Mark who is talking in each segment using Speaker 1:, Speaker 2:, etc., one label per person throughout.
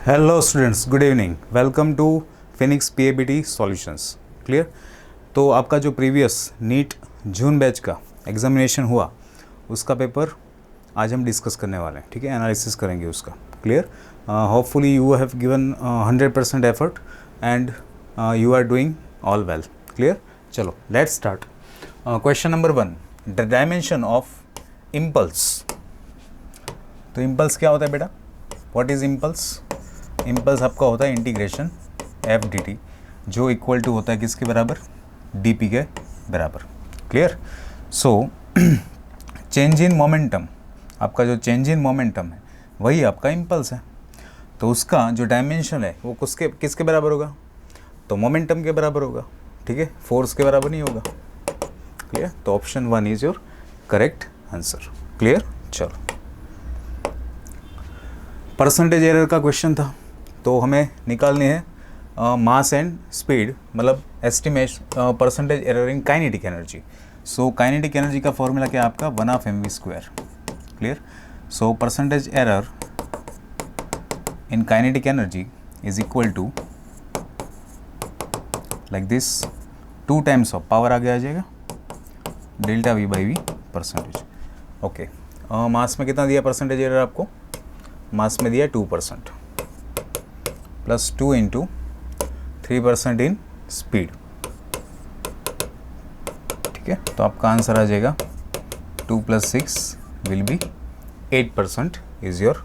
Speaker 1: Hello students, good evening. Welcome to Phoenix PABT solutions. Clear. तो आपका जो previous NEET June batch का examination हुआ उसका पेपर आज हम डिस्कस करने वाले हैं। ठीक है, एनालिसिस करेंगे उसका। Clear. Hopefully you have given 100% effort and you are doing all well. Clear. चलो let's start. Question number 1, the dimension of impulse. तो इम्पल्स क्या होता है बेटा? What is impulse? इम्पल्स आपका होता है इंटीग्रेशन एफ डी टी, जो इक्वल टू होता है किसके बराबर? डी पी के बराबर। Clear. So change in momentum, आपका जो चेंज इन मोमेंटम है वही आपका इम्पल्स है। तो उसका जो डायमेंशन है वो किसके बराबर होगा? तो मोमेंटम के बराबर होगा। ठीक है, फोर्स के बराबर नहीं होगा। क्लियर। तो option 1 is your correct answer. Clear. चलो, परसेंटेज एरर का क्वेश्चन था, तो हमें निकालनी है मास एंड स्पीड, मतलब estimation percentage error in kinetic energy. So kinetic energy का फॉर्मूला क्या है आपका? 1/mv²। Clear. So percentage error in kinetic energy is equal to like this, 2 times of power आगे आ जाएगा delta V by V percentage. Okay, mass में कितना दिया परसेंटेज एरर आपको? मास में दिया 2% प्लस 2 इंटू 3% इन स्पीड। ठीक है, तो आपका आंसर आ जाएगा 2 + 6 will be 8% is your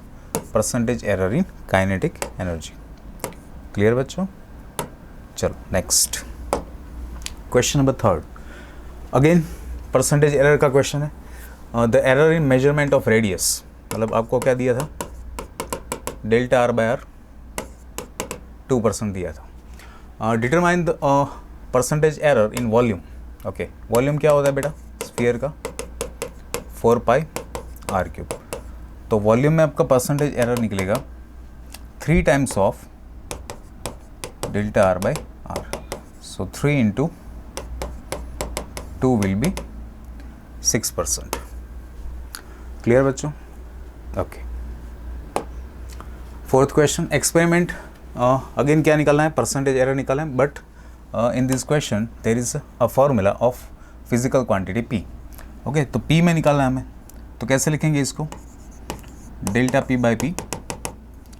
Speaker 1: percentage error in kinetic energy. Clear बच्चों? चलो next, question number 3, again percentage error का क्वेश्चन है। The error in measurement of radius, मतलब आपको क्या दिया था? डेल्टा आर बाय आर 2% दिया था। Determine the percentage error in volume. Okay, volume क्या होता है बेटा स्फीयर का? 4πr³। तो वॉल्यूम में आपका परसेंटेज एरर निकलेगा 3 times of delta R by R. So 3 into 2 will be 6%। Clear बच्चों? Okay, fourth question, experiment. Again क्या निकालना है? परसेंटेज एरर निकालना है, but in this question there is a formula of physical quantity P. Okay, तो P में निकालना है हमें, तो कैसे लिखेंगे इसको? Delta P by P.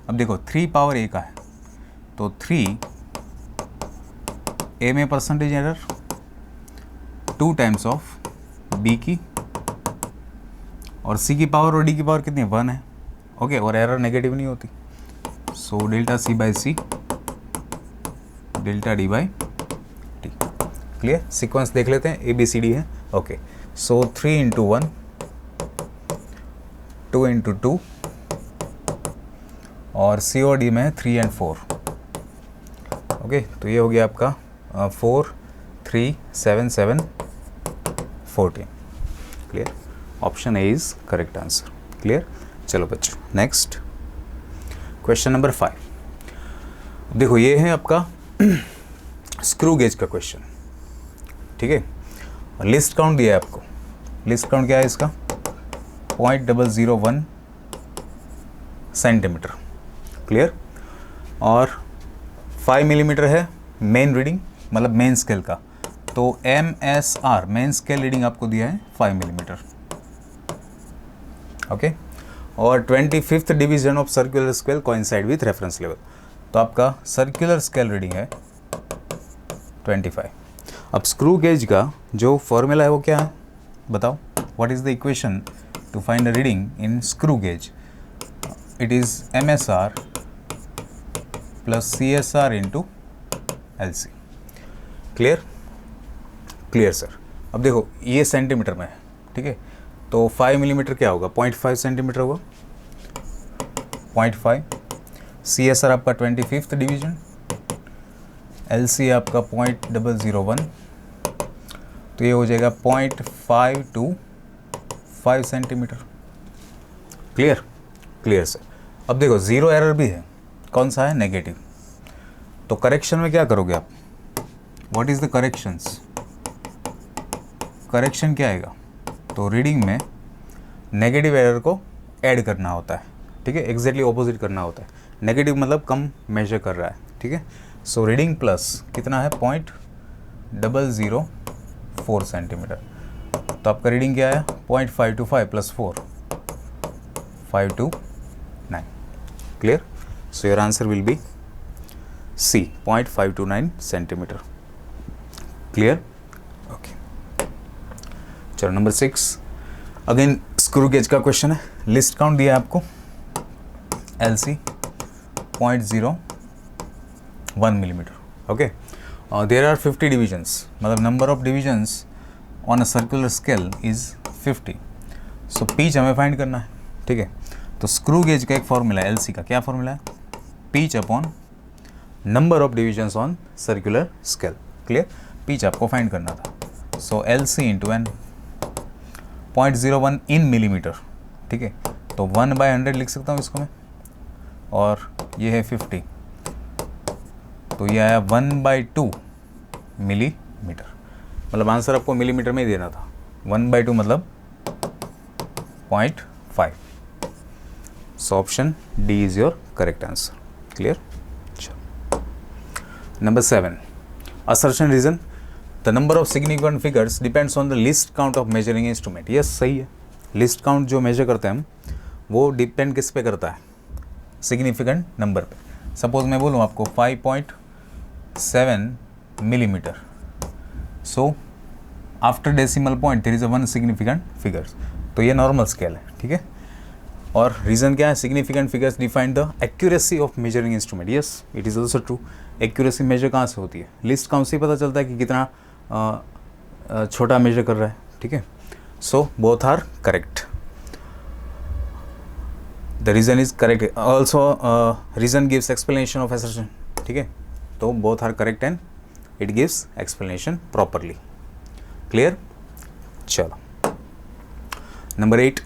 Speaker 1: अब देखो 3 पावर ए का है, तो 3 ए में percentage error 2 times of b की, और सी की पावर और डी की पावर कितनी है? 1 है। ओके, और एरर नेगेटिव नहीं होती। So delta c by c, delta d by t. Clear. Sequence देख लेते हैं, ए बी सी डी है। ओके, सो 3 इंटू 1, 2 इंटू 2, और सी और डी में 3 and 4। ओके, तो ये हो गया आपका 4, 3, 7, 7, 14। Clear. Option A is correct answer. Clear. चलो बच्चों नेक्स्ट, क्वेश्चन नंबर 5। देखो ये है आपका स्क्रू गेज का क्वेश्चन। ठीक है, लिस्ट काउंट दिया है आपको। लिस्ट काउंट क्या है इसका? 0.001 सेंटीमीटर। क्लियर। और 5 मिलीमीटर है मेन रीडिंग, मतलब मेन स्केल का। तो MSR मेन स्केल रीडिंग आपको दिया है 5 मिलीमीटर। ओके, और 25th division of circular scale coincide with reference level. तो आपका सर्कुलर स्केल रीडिंग है 25। अब स्क्रू गेज का जो फॉर्मूला है वो क्या है बताओ? What is the equation two find the reading in screw gauge? It is MSR plus CSR into LC। Clear? Clear sir. अब देखो ये सेंटीमीटर में है। ठीक है, तो 5 मिलीमीटर क्या होगा? 0.5 सेंटीमीटर होगा। 0.5। CSR आपका 25th डिवीजन, LC आपका 0.001, तो ये हो जाएगा 0.5 to 5 centimetre. Clear? Clear sir. अब देखो ज़ीरो एरर भी है, कौन सा है? नेगेटिव। तो करेक्शन में क्या करोगे आप? What is the corrections? Correction क्या आएगा? तो रीडिंग में नेगेटिव एरर को ऐड करना होता है। ठीक है, एग्जैक्टली ऑपोजिट करना होता है। नेगेटिव मतलब कम मेजर कर रहा है, ठीक है। सो रीडिंग प्लस कितना है 0.004 सेंटीमीटर, तो आपका रीडिंग क्या है 0.525 plus 4 529, clear. So your answer will be C 0.529 centimetre, clear. Okay, चलो नंबर 6 अगेन स्क्रू गेज का क्वेश्चन है। लिस्ट काउंट दिया है आपको LC 0.01 millimetre, okay. There are 50 divisions, मतलब number of divisions on a circular scale is 50। So pitch हमें find करना है, ठीक है। तो स्क्रू गेज का एक फॉर्मूला है LC का, क्या फॉर्मूला है pitch upon number of divisions on circular scale, clear. Pitch आपको फाइंड करना था। So LC into n 0.01 in millimetre, ठीक है। तो 1/100 लिख सकता हूँ इसको मैं, और ये है 50, तो ये आया 1/2 मिलीमीटर, मतलब आंसर आपको मिलीमीटर में ही देना था। 1/2 मतलब 0.5। So option D is your correct answer, clear. Number 7 assertion reason, the number of significant figures depends on the least count of measuring instrument। Yes सही है, लिस्ट काउंट जो मेजर करते हैं हम वो डिपेंड किस पे करता है, सिग्निफिकेंट नंबर पे। सपोज मैं बोलूँ आपको 5.7 millimetre, so after decimal point there is a one significant figures, तो ये नॉर्मल स्केल है, ठीक है। और रीज़न क्या है, significant figures define the accuracy of measuring instrument. Yes it is also true, accuracy measure कहाँ से होती है, लिस्ट काउंट से ही पता चलता है कि कितना छोटा मेजर कर रहा है, ठीक है। So both are correct, the reason is correct, also reason gives explanation of assertion, ठीक है। तो both are correct and it gives explanation properly, clear. चलो number 8,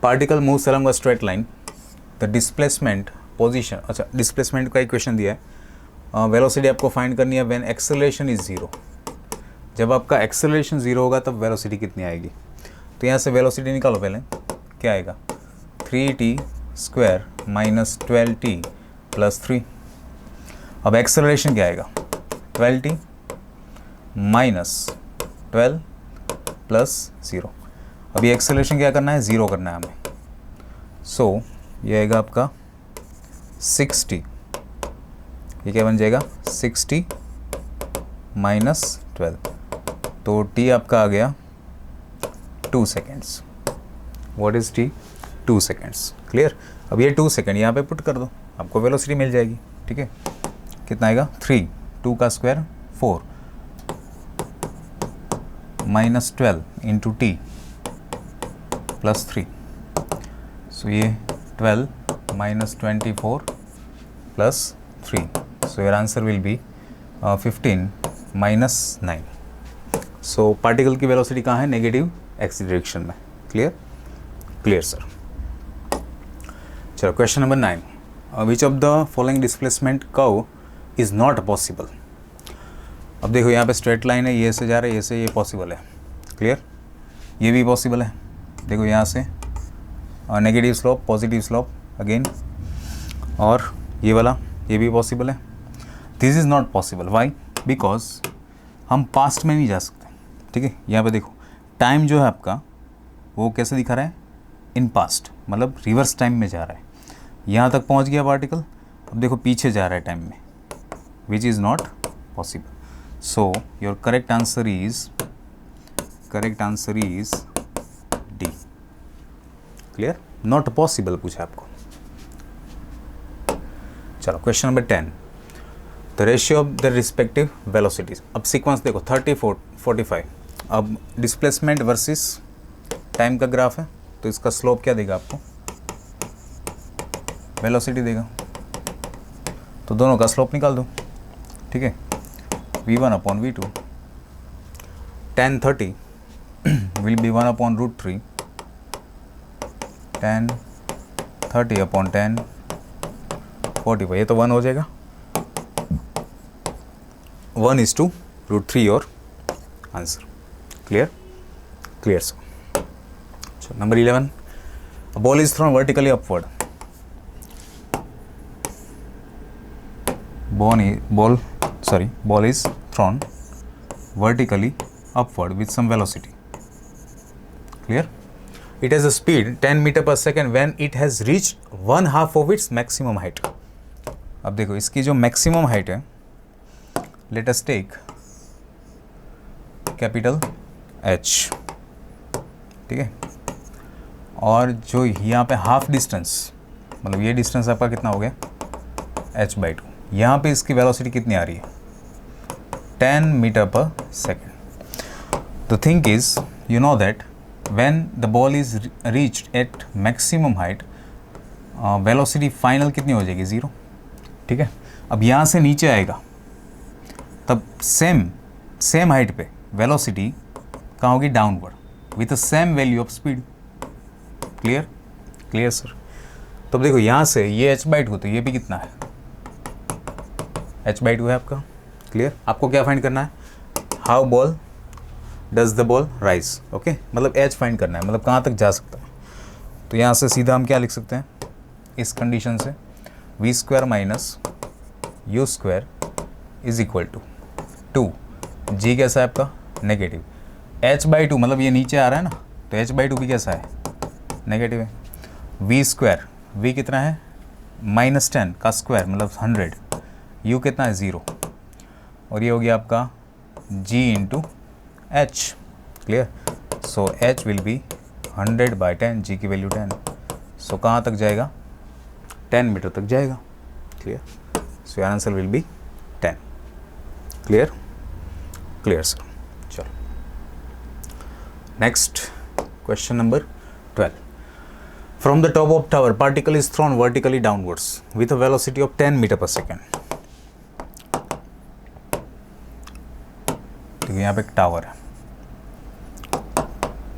Speaker 1: particle moves along a straight line, the displacement position. अच्छा, displacement का एक question दिया है, velocity आपको फाइंड करनी है व्हेन एक्सेलरेशन इज 0। जब आपका एक्सेलरेशन 0 होगा तब वेलोसिटी कितनी आएगी, तो यहाँ से वेलोसिटी निकालो पहले, क्या आएगा 3t² माइनस 12t प्लस 3। अब एक्सेलरेशन क्या आएगा 12t माइनस 12 प्लस 0। अभी एक्सेलरेशन क्या करना है 0 करना है हमें, सो ये आएगा आपका 60, ये क्या बन जाएगा 60 माइनस 12, तो t आपका आ गया 2 seconds. What is t 2 seconds, clear. अब ये 2 सेकेंड यहाँ पे पुट कर दो, आपको वेलोसिटी मिल जाएगी, ठीक है। कितना आएगा 3, 2 का square 4 minus 12 into t plus 3, so ये 12 minus 24 plus 3, so your answer will be 15 minus 9। So particle की वेलोसिटी कहाँ है, नेगेटिव एक्स डायरेक्शन में, क्लियर। Clear sir. चलो question number 9, which of the following displacement curve is not possible. अब देखो यहाँ पे स्ट्रेट लाइन है, ये से जा रहा है, ये से, ये पॉसिबल है, क्लियर। ये भी पॉसिबल है, देखो यहाँ से negative slope positive slope again, और ये वाला ये भी पॉसिबल है। This is not possible, why, because हम पास्ट में नहीं जा सकते, ठीक है। यहाँ पे देखो टाइम जो है आपका वो कैसे दिखा रहा है, इन पास्ट, मतलब रिवर्स टाइम में जा रहा है। यहाँ तक पहुँच गया पार्टिकल, अब देखो पीछे जा रहा है टाइम में, which is not possible. So your correct answer is D, clear. Not possible पूछा आपको। चलो question number 10, the ratio of the respective velocities. अब सीक्वेंस देखो 30 45, अब डिस्प्लेसमेंट वर्सेस टाइम का ग्राफ है, तो इसका स्लोप क्या देगा आपको, वेलोसिटी देगा, तो दोनों का स्लोप निकाल दो, ठीक है। v1/v2 tan 30 will be 1/√3 tan 30/tan 45, ये तो 1 हो जाएगा, 1:√3 और answer, clear. Clear sir. Number 11, a ball is thrown vertically upward ball is thrown vertically upward with some velocity. Clear? It has a speed 10 meter per second when it has reached 1/2 of its maximum height. अब देखो इसकी जो maximum height है, let us take capital H, ठीक है, और जो यहाँ पे हाफ डिस्टेंस, मतलब ये डिस्टेंस आपका कितना हो गया h/2, यहाँ पे इसकी वेलोसिटी कितनी आ रही है 10 मीटर पर second. The thing is you know that when the ball is reached eight maximum height, velocity final कितनी हो जाएगी 0. ठीक है, अब यहाँ से नीचे आएगा तब सेम हाइट पे वेलोसिटी कहाँ होगी downward with the same value of speed. Clear sir. तो देखो यहाँ से ये h/2 तो ये भी कितना है h/2 है आपका. क्लियर. आपको क्या फाइंड करना है, how ball does the ball rise. Okay, मतलब h फाइंड करना है, मतलब कहाँ तक जा सकता है. तो यहाँ से सीधा हम क्या लिख सकते हैं इस कंडीशन से, v² minus u² is equal to 2. g कैसा है आपका नेगेटिव, h/2 मतलब ये नीचे आ रहा है ना, तो h/2 भी कैसा है नेगेटिव है. v², v कितना है -10 का स्क्वायर मतलब 100, u कितना है 0, और ये हो गया आपका g into h. Clear. So h will be 100/10, g की वैल्यू 10. सो कहाँ तक जाएगा 10 मीटर तक जाएगा. Clear. So your answer will be 10. Clear sir. चलो next question number 12. From the top of tower, particle is thrown vertically downwards with a velocity of 10 meter per second. तो यहाँ पे एक टावर है.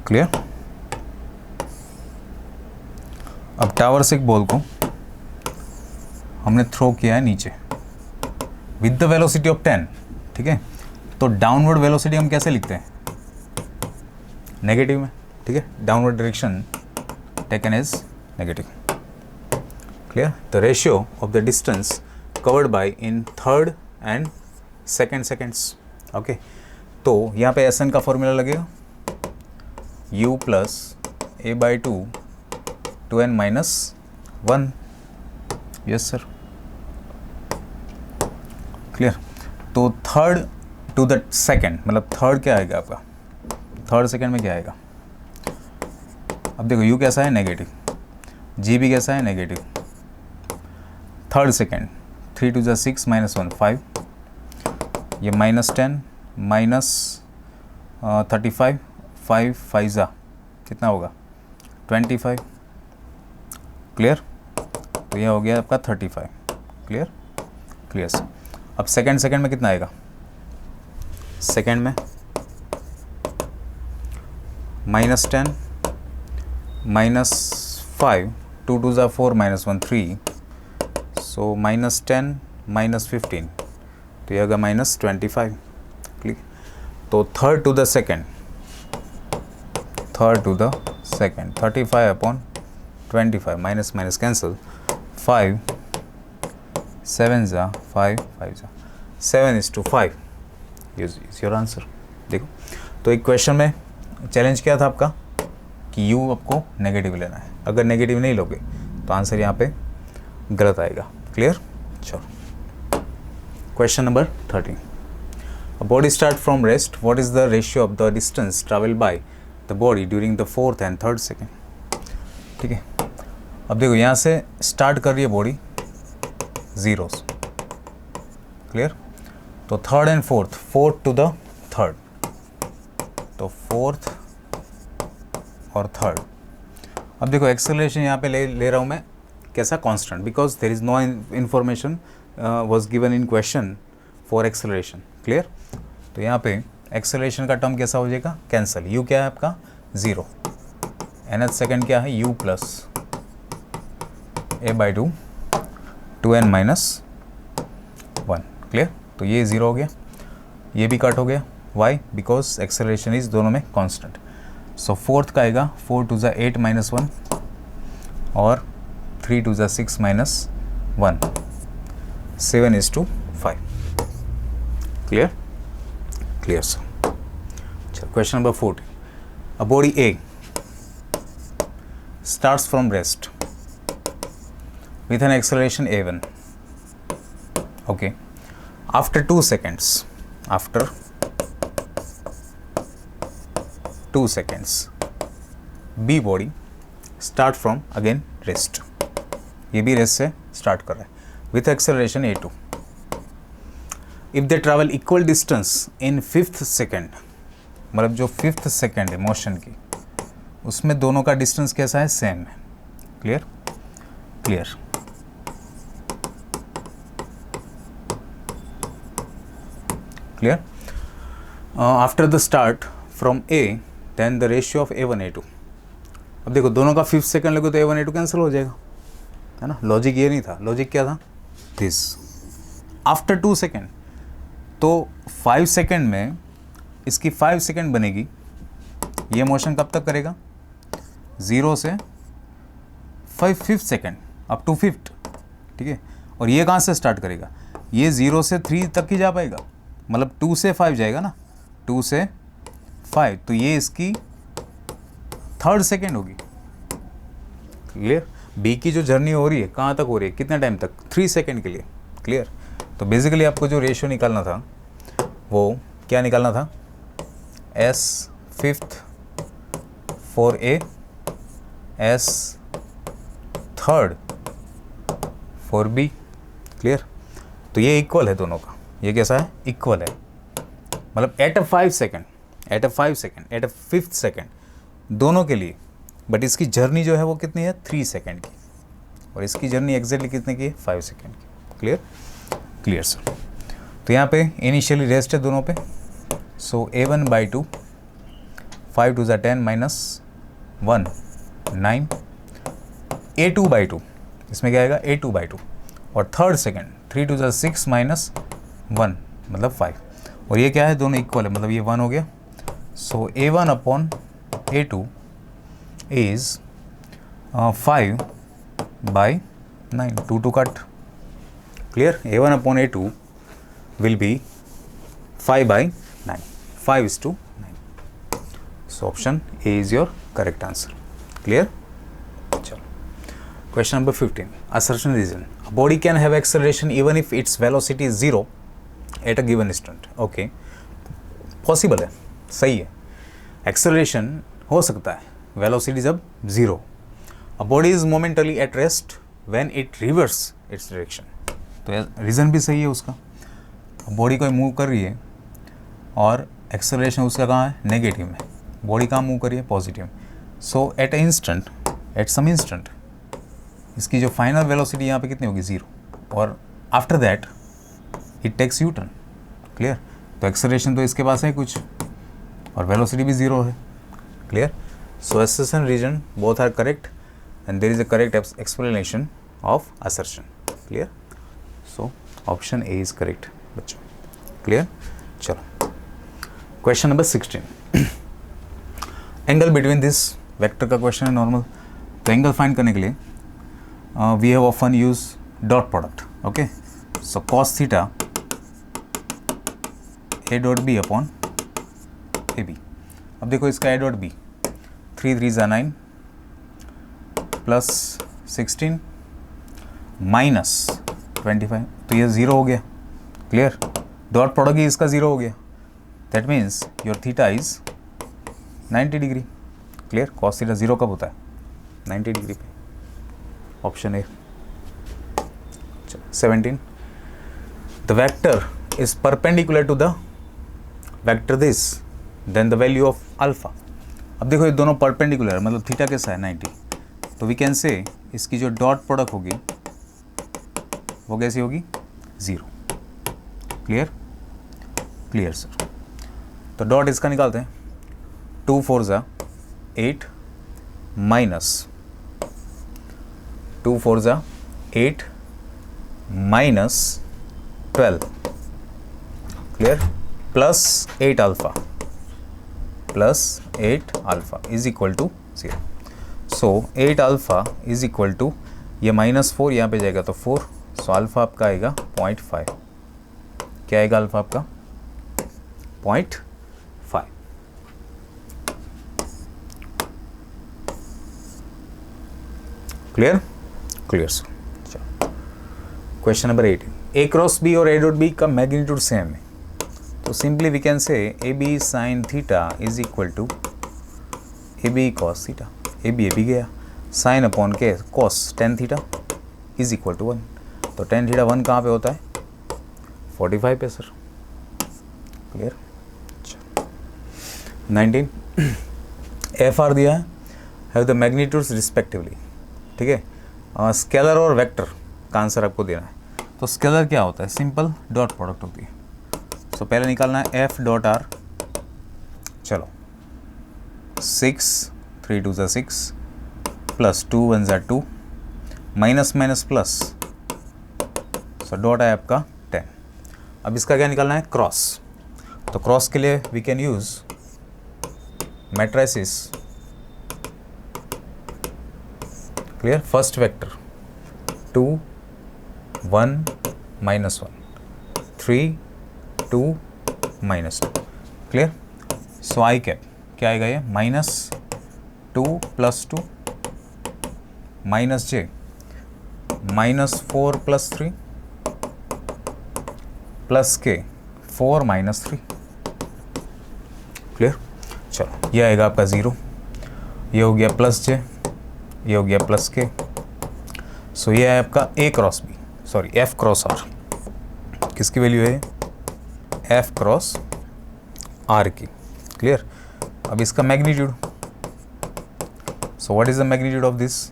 Speaker 1: क्लियर. अब tower से एक ball को हमने थ्रो किया है नीचे विद द वेलोसिटी ऑफ 10. ठीक है, तो डाउनवर्ड वेलोसिटी हम कैसे लिखते हैं नेगेटिव में. ठीक है, downward direction taken as negative. Clear. The ratio of the distance covered by in third and second seconds. Okay. तो यहाँ पे SN का फॉर्मूला लगेगा u plus a/2 2n minus 1. Yes sir. Clear. तो थर्ड टू द सेकेंड मतलब third क्या आएगा आपका, थर्ड सेकेंड में क्या आएगा. अब देखो u कैसा है नेगेटिव, g भी कैसा है नेगेटिव. थर्ड सेकेंड 3 2 6 -1 5, ये -10 माइनस 35, 5 5 कितना होगा 25. क्लियर. तो यह हो गया आपका 35. Clear sir. अब सेकेंड में कितना आएगा, सेकेंड में -10 -5 2 2 4 -1 3, सो -10 -15, तो यह होगा -25. क्लिक. तो third to the second 35/25 minus cancel, 5 7 5 5 7:5 is your answer. देखो तो एक क्वेश्चन में चैलेंज क्या था आपका कि u आपको नेगेटिव लेना है. अगर नेगेटिव नहीं लोगे तो आंसर यहाँ पे गलत आएगा. क्लियर. चलो question number 13. A body start from rest. What is the ratio of the distance traveled by the body during the 4th and 3rd second? ठीक है. अब देखो यहाँ से स्टार्ट कर रही है बॉडी जीरोस. क्लियर. तो third and fourth to the third, तो फोर्थ और थर्ड. अब देखो एक्सेलरेशन यहाँ पे ले रहा हूँ मैं कैसा constant, because there is no information was given in question for acceleration. Clear. तो यहाँ पे एक्सेलरेशन का टर्म कैसा हो जाएगा कैंसिल. u क्या है आपका 0, nth सेकेंड क्या है u plus a/2 2n minus 1. Clear. तो ये 0 हो गया, ये भी कट हो गया. वाई, बिकॉज एक्सेलरेशन इज दोनों में कांस्टेंट. सो फोर्थ का आएगा 4 2 8 -1 और 3 2 6 -1, 7:5. 5. Clear? Clear, sir. Question number 14. A body A starts from rest with an acceleration a1. Okay. After 2 seconds, B body start from again rest. ये भी rest से start कर रहा है with acceleration a2. If they travel equal distance in 5th second, मतलब जो 5th second है motion की, उसमें दोनों का डिस्टेंस कैसा है? सेम है. Clear? Clear. Clear. After the start from a, then the ratio of a1 a2. अब देखो दोनों का 5th सेकेंड लगे तो a1 a2 कैंसिल हो जाएगा, है ना. लॉजिक ये नहीं था, लॉजिक क्या था? दिस. आफ्टर 2 सेकेंड, तो 5 सेकेंड में इसकी 5 सेकेंड बनेगी. ये मोशन कब तक करेगा? 0 से 5th second up to 5th. ठीक है. और ये कहाँ से स्टार्ट करेगा? ये 0 से 3 तक ही जा पाएगा, मतलब 2 से 5 जाएगा ना, 2 से 5. तो ये इसकी 3rd सेकेंड होगी. क्लियर. बी की जो जर्नी हो रही है कहाँ तक हो रही है, कितने टाइम तक? 3 सेकेंड के लिए. क्लियर. तो बेसिकली आपको जो रेशियो निकालना था वो क्या निकालना था? S 5th for A, S 3rd for B. Clear. तो ये इक्वल है दोनों का. ये कैसा है? इक्वल है. मतलब at a 5th second, at a 5th second दोनों के लिए. बट इसकी जर्नी जो है वो कितनी है? 3 सेकेंड की. और इसकी जर्नी एग्जैक्टली कितने की है? 5 सेकेंड की. क्लियर? Clear sir. तो यहाँ पे इनिशियली रेस्ट है दोनों पे. सो a1/2, 5 2 10 -1 9, a2/2, इसमें क्या आएगा? a2/2. और 3rd सेकेंड 3 2 6 -1 मतलब 5. और ये क्या है? दोनों इक्वल है, मतलब ये 1 हो गया. सो a1/a2 is 5/9. 2 to cut. Clear? a1/a2 will be 5/9. 5:9. So option A is your correct answer. Clear? चलो. Question number 15. Assertion reason. A body can have acceleration even if its velocity is 0 at a given instant. Okay. Possible है. सही है. Acceleration हो सकता है velocity जब 0. A body is momentarily at rest when it reverse its direction. तो reason भी सही है उसका. बॉडी कोई मूव कर रही है और एक्सेलरेशन उसका कहाँ है? नेगेटिव में. बॉडी कहाँ मूव कर रही है? पॉजिटिव में. So at a instant, at some instant, इसकी जो फाइनल वेलोसिटी यहाँ पे कितनी होगी? 0. और after that it takes you turn. Clear. तो एक्सेलरेशन तो इसके पास है कुछ और वेलोसिटी भी 0 है. Clear. So assertion reason both are correct and there is a correct explanation of assertion. Clear? So option A is correct बच्चों. Clear? चलो. Question number 16. Angle between this vector का question है normal. तो angle find करने के लिए we have often used dot product. Okay? So cos theta A dot B upon AB. अब देखो इसका A dot B 3 3 9 plus 16 minus 25. तो ये 0 हो गया. क्लियर. डॉट प्रोडक्ट ही इसका 0 हो गया. That means your theta is 90 degree. Clear. Cos theta 0 कब होता है? 90 डिग्री पे. Option a. 17. The vector is perpendicular to the vector this, then the value of alpha. अब देखो ये दोनों परपेंडिकुलर है, मतलब थीटा कैसा है? 90. तो वी कैन से इसकी जो डॉट प्रोडक्ट होगी वो कैसी होगी? 0. क्लियर. Clear sir. तो डॉट इसका निकालते हैं. 2 4 ज़ा 8 माइनस 2 4 ज़ा 8 minus 12. Clear. Plus 8 alpha plus 8 alpha is equal to 0. So 8 alpha is equal to, ये -4 यहाँ पे जाएगा तो 4. सो अल्फा आपका आएगा 0.5. क्या आएगा अल्फा आपका 0.5। Clear clear sir. चलो question number 18, a cross b और ए डॉट बी का मैग्नीट्यूड सेम है, तो simply we can say a b sine theta is equal to a b cos theta. A b गया, sine upon के cos tan theta is equal to 1। तो tan theta 1 कहाँ पे होता है 45 पे सर। क्लियर। 19 एफ आर दिया है, हैव द मैग्नीट्यूड्स रिस्पेक्टिवली। ठीक है, स्केलर और वेक्टर का आंसर आपको देना है। तो स्केलर क्या होता है, सिंपल डॉट प्रोडक्ट होती है। सो पहले निकालना है एफ डॉट आर। चलो 6 3 2 6 plus 2 1 2 minus minus plus, so dot है आपका 10। अब इसका क्या निकालना है क्रॉस। तो क्रॉस के लिए we can use matrices. Clear, first vector 2 1 -1 3 2 -2। Clear. So I cap क्या आएगा ये -2 + 2 -j -4 + 3 प्लस के 4 - 3। क्लियर। चलो ये आएगा आपका 0, ये हो गया +j, ये हो गया +k। सो ये है आपका a cross b, sorry f cross r। किसकी वैल्यू है f क्रॉस r की। क्लियर। अब इसका magnitude, so what is the magnitude of this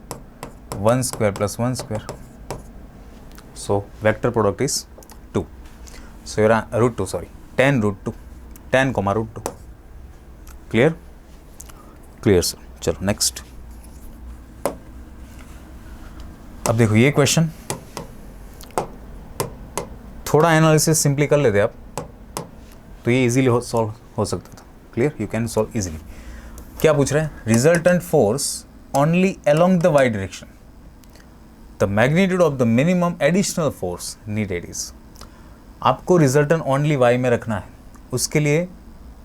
Speaker 1: 1 square + 1 square. So vector product is 2। So your √2, sorry 10 √2, 10, √2। Clear clear sir. चलो next. अब देखो ये question थोड़ा एनालिसिस सिंपली कर लेते आप तो ये इजीली सॉल्व हो सकता था। Clear, you can solve easily. क्या पूछ रहे हैं, resultant force only along the y direction, the magnitude of the minimum additional force needed is. आपको रिजल्टेंट ओनली वाई में रखना है, उसके लिए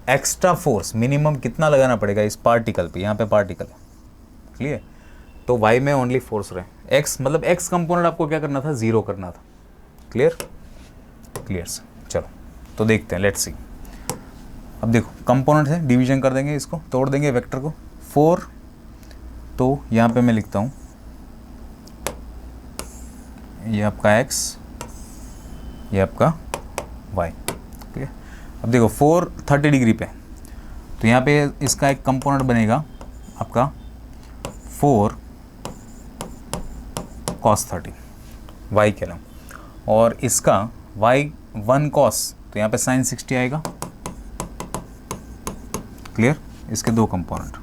Speaker 1: एक्स्ट्रा फोर्स मिनिमम कितना लगाना पड़ेगा इस पार्टिकल पे, यहाँ पे पार्टिकल है। क्लियर। तो वाई में ओनली फोर्स रहे, एक्स मतलब एक्स कंपोनेंट आपको क्या करना था 0 करना था। Clear clear sir. चलो तो देखते हैं, लेट्स सी। अब देखो कंपोनेंट है, डिवीजन कर देंगे, इसको तोड़ देंगे वेक्टर को 4। तो यहाँ पे मैं लिखता हूँ ये आपका x, ये आपका y। ठीक है। अब देखो 4 30 डिग्री पे, तो यहाँ पे इसका एक कंपोनेंट बनेगा आपका 4 cos 30 y के नाम, और इसका y 1 cos, तो यहाँ पे sin 60 आएगा। क्लियर। इसके 2 कंपोनेंट,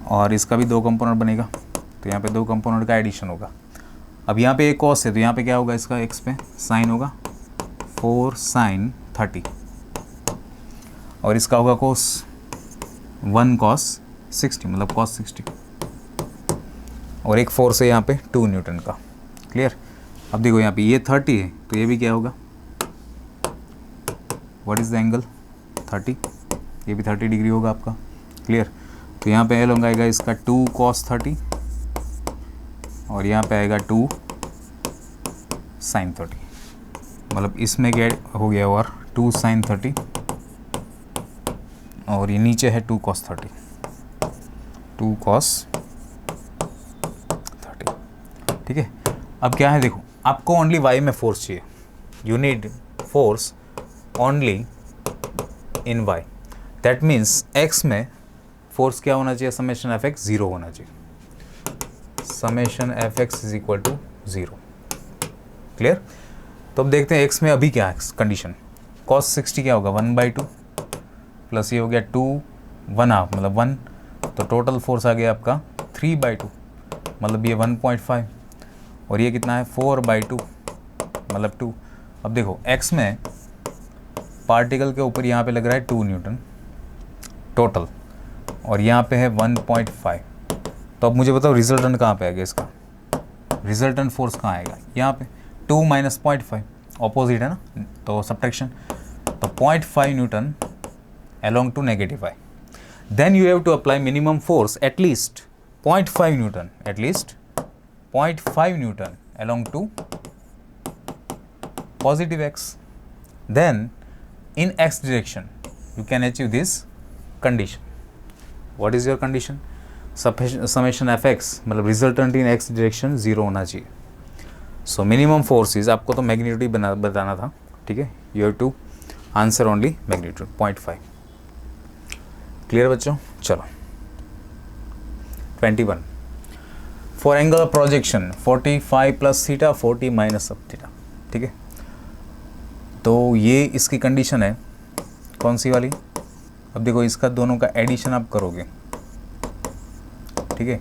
Speaker 1: और इसका भी 2 कंपोनेंट बनेगा, तो यहाँ पे 2 कंपोनेंट का एडिशन होगा। अब यहाँ पे एक cos है, तो यहाँ पे क्या होगा इसका x पे sin होगा 4 sin 30, और इसका होगा cos 1 cos 60 मतलब cos 60, और एक फोर्स है यहाँ पे 2 न्यूटन का। क्लियर। अब देखो यहाँ पे ये 30 है, तो ये भी क्या होगा, व्हाट इज द एंगल 30, ये भी 30 डिग्री होगा आपका। क्लियर। तो यहाँ पे एल आएगा इसका 2 cos 30, और यहाँ पे आएगा 2 sin 30, मतलब इसमें क्या हो गया और 2 sin 30, और ये नीचे है 2 cos 30, 2 cos 30। ठीक है। अब क्या है देखो, आपको ओनली y में फोर्स चाहिए, you need force only in y। That means x में फोर्स क्या होना चाहिए, समेशन fx 0 होना चाहिए, summation fx is equal to 0। Clear. तो अब देखते हैं x में अभी क्या है कंडीशन, cos 60 क्या होगा 1/2 प्लस ये हो गया 2 1/2 मतलब 1, तो टोटल फोर्स आ गया आपका 3/2 मतलब ये 1.5, और ये कितना है 4/2 मतलब 2। अब देखो x में पार्टिकल के ऊपर यहाँ पे लग रहा है 2 न्यूटन टोटल, और यहाँ पे है 1.5। तो अब मुझे बताओ रिजल्टेंट कहाँ पे आएगा इसका, रिजल्टेंट फोर्स कहाँ आएगा, यहाँ पे 2 - 0.5, ऑपोजिट है ना, तो सब्ट्रैक्शन, तो 0.5 Newton along to negative I. Then you have to apply minimum force at least 0.5 Newton, at least 0.5 Newton along to positive x. Then in x direction you can achieve this condition. What is your condition? Summation fx मतलब resultant in x direction 0 होना चाहिए. So minimum force is, आपको तो magnitude बताना था, ठीक है, you have to answer only magnitude 0.5. Clear बच्चों? चलो 21 for angle of projection 45 plus theta 40 minus सब थीटा, ठीक है. तो ये इसकी कंडीशन है, कौन सी वाली? अब देखो इसका दोनों का एडिशन आप करोगे, ठीक है,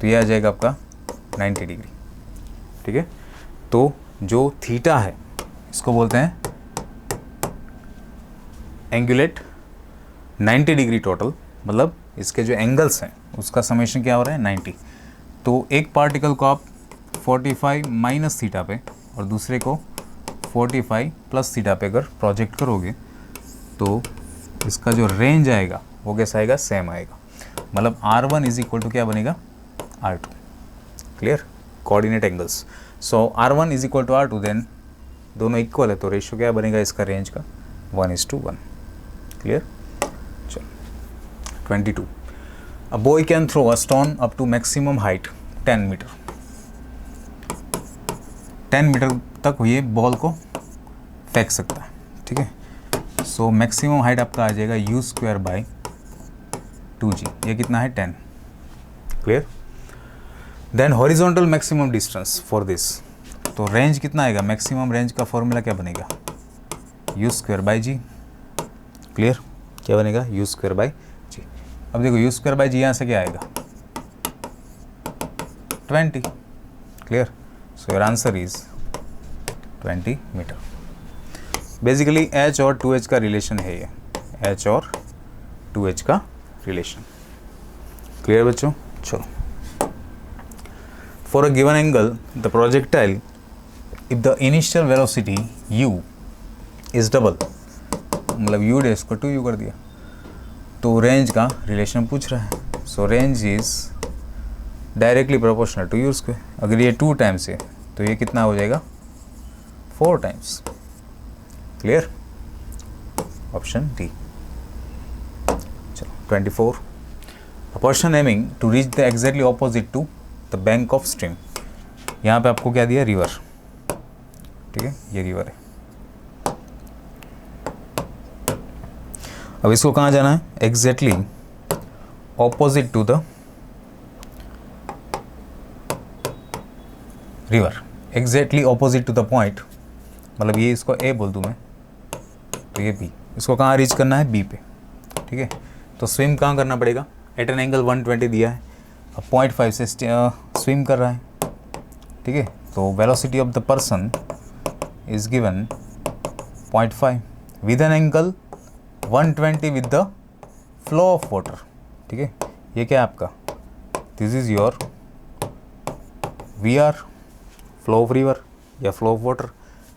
Speaker 1: तो ये आ जाएगा आपका 90 डिग्री, ठीक है. तो जो थीटा है इसको बोलते हैं एंगुलेट 90 डिग्री टोटल, मतलब इसके जो एंगल्स हैं उसका समेशन क्या हो रहा है 90. तो एक पार्टिकल को आप 45 माइनस थीटा पे और दूसरे को 45 प्लस थीटा पे अगर प्रोजेक्ट करोगे तो इसका जो रेंज आएगा वो कैसा आएगा? सेम आएगा. मतलब R1 इज इक्वल टू क्या बनेगा? R2. Clear? Coordinate angles. So R1 is equal to R2, then दोनों इक्वल है तो रेशियो क्या बनेगा इसका रेंज का? 1:1. Clear? 22. A boy can throw a stone up to maximum height 10 metre. 10 metre तक ये बॉल को फेंक सकता है, ठीक है. सो मैक्सिमम हाइट आपका आ जाएगा u² बाई 2g. ये कितना है? 10. Clear? Then horizontal maximum distance for this, तो रेंज कितना आएगा? मैक्सिमम रेंज का फॉर्मूला क्या बनेगा? u² by g. क्लियर? क्या बनेगा? u² बाई जी. अब देखो u² बाई जी यहाँ से क्या आएगा? 20. Clear? So your answer is 20 metre. Basically h और 2h का रिलेशन है ये, h और 2h का रिलेशन. क्लियर बच्चों? चलो. For a given angle the projectile if the initial velocity u is double, मतलब u डैश को 2u कर दिया, तो रेंज का रिलेशन पूछ रहा है. So range is directly proportional to u². अगर ये 2 टाइम्स है तो ये कितना हो जाएगा? 4 टाइम्स. क्लियर? Option D. चलो 24. A person aiming to reach the exactly opposite to the bank of stream. यहाँ पे आपको क्या दिया? रिवर, ठीक है, ये रिवर है. अब इसको कहाँ जाना है? Exactly opposite to the river, exactly opposite to the point, मतलब ये इसको ए बोल दूँ मैं तो ये बी. इसको कहाँ रीच करना है? बी पे, ठीक है. तो स्विम कहाँ करना पड़ेगा? एट एन एंगल 120 दिया है, अब 0.5 से स्विम कर रहा है, ठीक है. तो velocity of the person is given 0.5 with an angle 120 with the flow of water, ठीक है. ये क्या है आपका? This is your VR, flow of river या फ्लो ऑफ वाटर,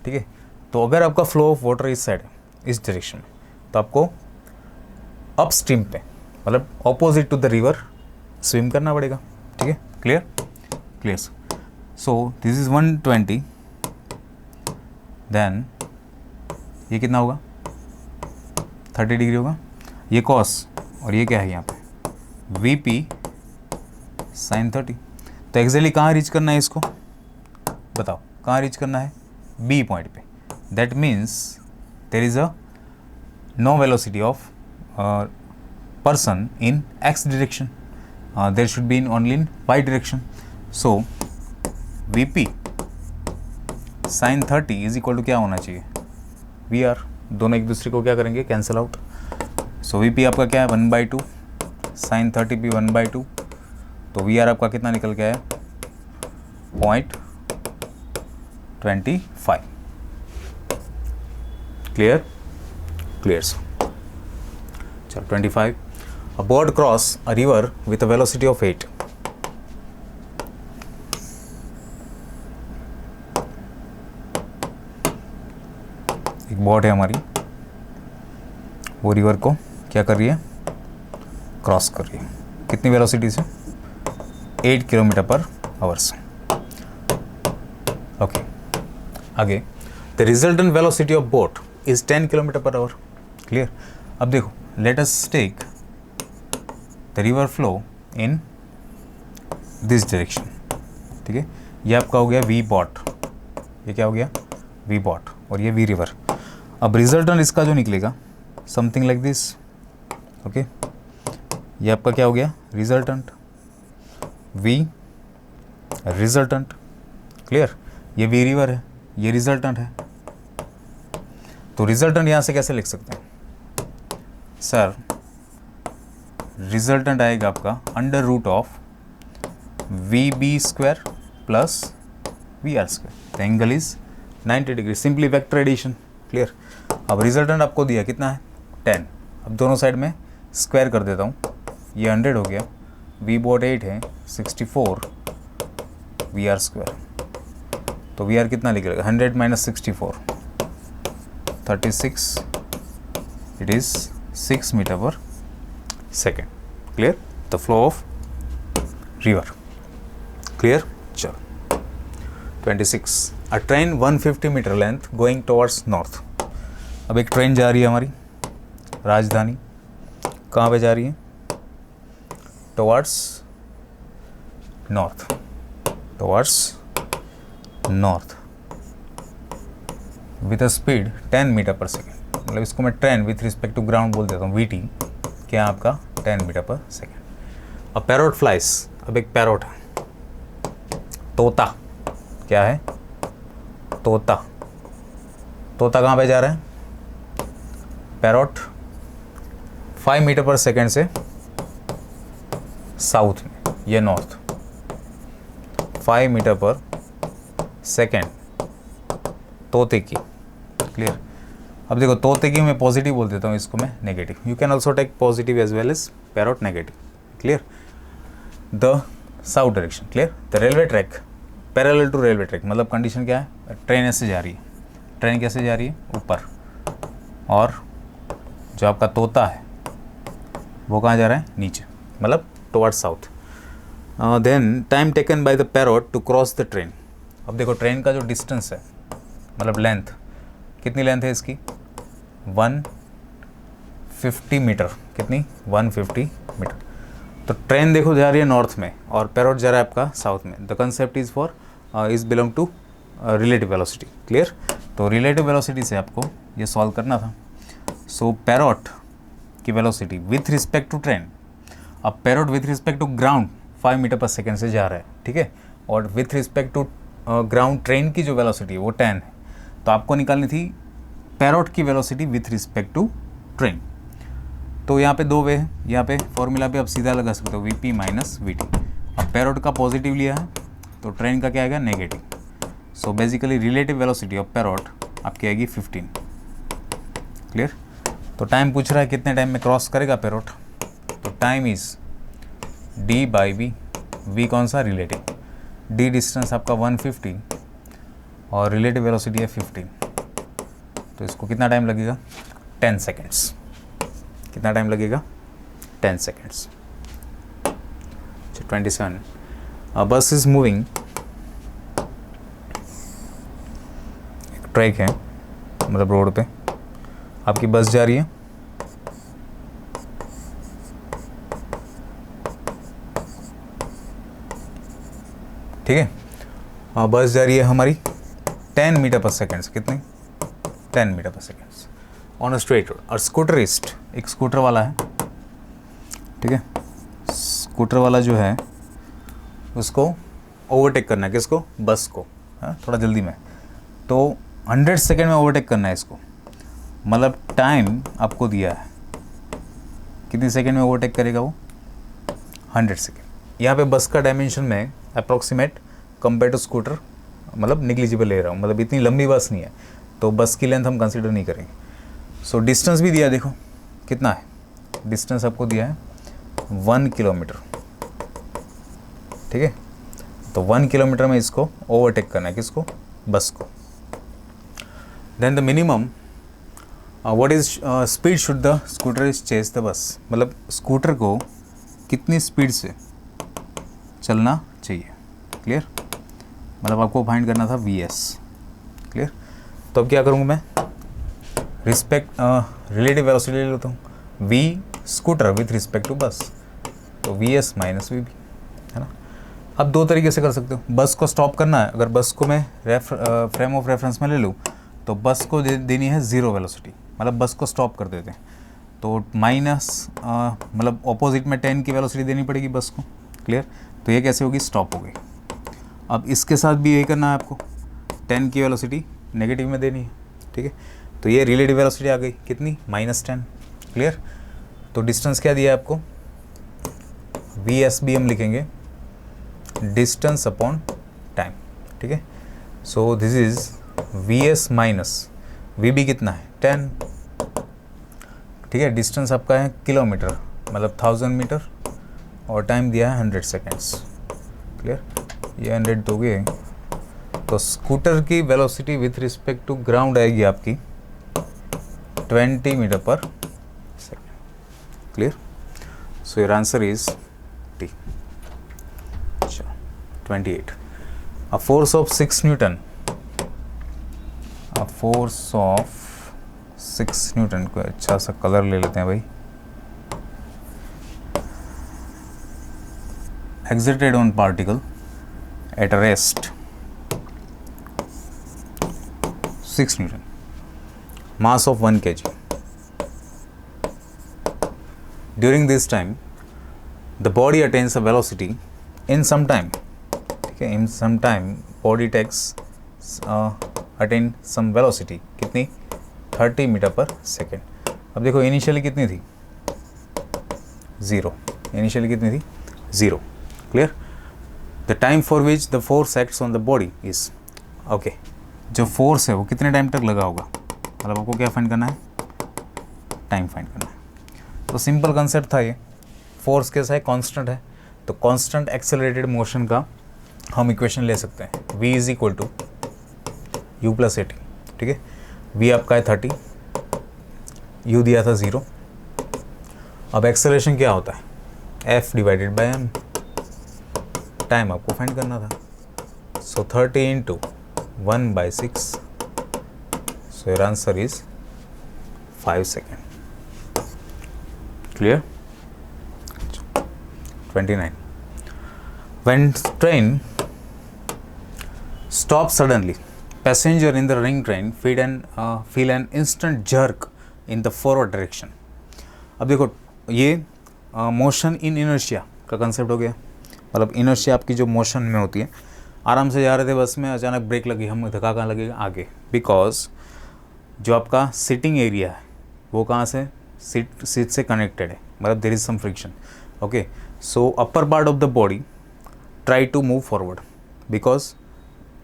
Speaker 1: ठीक है. तो अगर आपका फ्लो ऑफ वाटर इस साइड है, इस डायरेक्शन में, तो आपको अप स्ट्रीम पे, मतलब opposite to the river swim करना पड़ेगा, ठीक है. Clear? Clear. So this is 120, देन ये कितना होगा? 30 डिग्री होगा. ये कॉस और ये क्या है यहाँ पे? VP sin 30. तो एक्जैक्टली कहाँ रीच करना है इसको? बताओ कहाँ रीच करना है? बी पॉइंट पे. That means there is a no velocity of person in x direction, there should be in only in y direction. So VP sin 30 is equal to क्या होना चाहिए? VR. दोनों एक दूसरे को क्या करेंगे? Cancel out. सो VP आपका क्या है? 1/2 sin 30 भी 1/2. तो VR आपका कितना निकल के आया? 0.25. क्लियर? क्लियर. चलो 25. अ boat cross a river with a velocity of 8. एक बोट है हमारी, वो रिवर को क्या कर रही है, क्रॉस कर रही है। कितनी वेलोसिटी से, 8 किलोमीटर पर आवर से। ओके, आगे, the resultant velocity of boat is 10 kilometre per hour. Clear. अब देखो, let us take the river flow in this direction. ठीक है, ये आपका हो गया वी बॉट, ये क्या हो गया, वी बॉट, और ये वी रिवर। अब रिजल्टेंट इसका जो निकलेगा समथिंग लाइक दिस। ओके, ये आपका क्या हो गया, रिजल्टेंट, वी रिजल्टेंट। क्लियर, ये वी रिवर है, ये रिजल्टेंट है। तो रिजल्टेंट यहाँ से कैसे लिख सकते हैं सर, रिजल्टेंट आएगा आपका under root of V B square plus V R square. The angle is 90 degree, simply vector addition. Clear. अब रिजल्टेंट आपको दिया कितना है, 10। अब दोनों साइड में स्क्वायर कर देता हूँ, ये 100 हो गया, वी बॉट 8 है, 64 वी आर स्क्वायर। तो वी आर कितना निकलेगा, 100 माइनस 64, 36, इट इज 6 मीटर पर second. Clear, the flow of river. Clear. चलो 26, a train 150 metre length going towards north. अब एक ट्रेन जा रही है हमारी, राजधानी, कहाँ पे जा रही है, towards north, towards north with a speed 10 metre पर सेकेंड। मतलब इसको मैं train with respect to ground बोल देता हूँ, वी टी, क्या आपका 10 मीटर पर सेकेंड। अब पैरोट फ्लाइज, अब एक पैरोट है, तोता, क्या है, तोता, तोता कहाँ पे जा रहा है, पैरोट 5 मीटर पर सेकेंड से साउथ में, ये नॉर्थ, 5 मीटर पर सेकेंड तोते की। क्लियर। अब देखो, तोते की मैं पॉजिटिव बोल देता हूँ, इसको मैं negative. You can also take positive as well as parrot negative. Clear. The south direction. Clear. The railway track parallel to railway track, मतलब कंडीशन क्या है, ट्रेन ऐसे जा रही है, ट्रेन कैसे जा रही है, ऊपर, और जो आपका तोता है वो कहाँ जा रहा है, नीचे, मतलब towards south. Then time taken by the parrot to cross the train. अब देखो, ट्रेन का जो डिस्टेंस है, मतलब लेंथ, कितनी लेंथ है इसकी, 150 मीटर। कितनी, 150 मीटर। तो ट्रेन देखो जा रही है नॉर्थ में और पैरोट जा रहा है आपका साउथ में। The concept is for is belong to relative velocity. Clear. तो रिलेटिव वेलोसिटी से आपको ये सॉल्व करना था। सो पैरोट की velocity with respect to train, अब parrot with respect to ground 5 metre पर सेकेंड से जा रहा है, ठीक है, और with respect to ground train की जो वेलोसिटी है वो 10 है। तो आपको निकालनी थी पैरोट की velocity with respect to train. तो यहाँ पे दो वे है, यहाँ पे फॉर्मूला पे आप सीधा लगा सकते हो, V P minus we T. अब पैरोट का पॉजिटिव लिया है तो ट्रेन का क्या आएगा, negative. So basically relative velocity of parrot आपकी आएगी 15। क्लियर। तो टाइम पूछ रहा है कितने टाइम में क्रॉस करेगा पैरोट, तो time is D by V, V कौन सा, रिलेटिव, डी डिस्टेंस आपका 150 और रिलेटिव वेलोसिटी है 15। तो इसको कितना टाइम लगेगा, 10 सेकेंड्स। कितना टाइम लगेगा, 10 सेकेंड्स। 27, बस इज मूविंग, एक ट्रैक है, मतलब रोड पे आपकी बस जा रही है, ठीक है, बस जा रही है हमारी 10 मीटर पर सेकेंड से, कितनी, 10 मीटर पर second on a straight road. और स्कूटरिस्ट, एक स्कूटर वाला है, ठीक है, स्कूटर वाला जो है उसको ओवरटेक करना है, किसको, बस को, हाँ, थोड़ा जल्दी में। तो 100 सेकेंड में ओवरटेक करना है इसको, मतलब टाइम आपको दिया है, कितनी सेकेंड में ओवरटेक करेगा वो, 100 सेकेंड। यहाँ पे बस का डायमेंशन में अप्रॉक्सीमेट कंपेयर टू स्कूटर, मतलब निग्लिजिबल ले रहा हूँ, मतलब इतनी लंबी बस नहीं है, तो बस की लेंथ हम कंसिडर नहीं करेंगे। सो डिस्टेंस भी दिया, देखो कितना है, डिस्टेंस आपको दिया है 1 किलोमीटर, ठीक है। तो 1 किलोमीटर में इसको ओवरटेक करना है, किसको, बस को। Then the minimum what is speed should the scooter is chase the bus, मतलब स्कूटर को कितनी स्पीड से चलना चाहिए। क्लियर, मतलब आपको फाइंड करना था Vs। क्लियर, तो अब क्या करूँगा मैं, रिस्पेक्ट रिलेटिव वेलोसिटी ले लेता हूँ, V scooter with respect to bus, तो Vs माइनस Vb, है ना। अब दो तरीके से कर सकते हो, बस को स्टॉप करना है, अगर बस को मैं फ्रेम ऑफ रेफरेंस में ले लूँ तो बस को देनी है 0 वेलोसिटी, मतलब बस को स्टॉप कर देते हैं, तो माइनस मतलब ऑपोजिट में 10 की वेलोसिटी देनी पड़ेगी बस को। क्लियर, तो ये कैसे होगी, स्टॉप हो गई। अब इसके साथ भी यही करना है आपको, 10 की वेलोसिटी नेगेटिव में देनी है। ठीक है, तो ये रिलेटिव वेलोसिटी आ गई कितनी, -10। क्लियर, तो डिस्टेंस क्या दिया है आपको, VSB हम लिखेंगे डिस्टेंस अपॉन टाइम। ठीक है, सो this is VS minus VB कितना है 10। ठीक है, डिस्टेंस आपका है किलोमीटर, मतलब 1000 मीटर, और टाइम दिया है 100 सेकेंड्स। क्लियर, ये 100 दोगे तो स्कूटर की velocity with respect to ground आएगी आपकी 20 मीटर पर second. Clear, so your answer is T. 28। A force of 6 Newton, a force of 6 Newton, कोई अच्छा सा कलर ले लेते हैं भाई, exerted on particle at a rest 6 Newton, mass of 1 kg. During this time, the body attains a velocity in some time. ठीक है, in some time body takes attain some velocity कितनी, 30 मीटर पर second. अब देखो initially कितनी थी, 0, initially कितनी थी 0। Clear, the time for which the force acts on the body is, okay, जो फोर्स है वो कितने टाइम तक लगा होगा, मतलब आपको क्या फाइंड करना है, टाइम फाइंड करना है। तो सिंपल कंसेप्ट था ये, फोर्स कैसा है, कांस्टेंट है, तो कांस्टेंट एक्सेलरेटेड मोशन का हम इक्वेशन ले सकते हैं, v is equal to u plus 80। ठीक है, v आपका है 30, u दिया था 0। अब एक्सेलरेशन क्या होता है, f divided by m, time आपको फाइंड करना था, सो 30 into 1/6, so your answer is 5 second. Clear, 29। When train stops suddenly, passenger in the running train feel an instant jerk in the forward direction. अब देखो ये motion in inertia का concept हो गया, मतलब इनर्शिया आपकी जो मोशन में होती है, आराम से जा रहे थे बस में, अचानक ब्रेक लगी, हम धक्का कहाँ लगेगा, आगे, बिकॉज जो आपका सिटिंग एरिया है वो कहाँ से, सीट से कनेक्टेड है, मतलब there is some friction. Okay, so upper part of the body try to move forward, because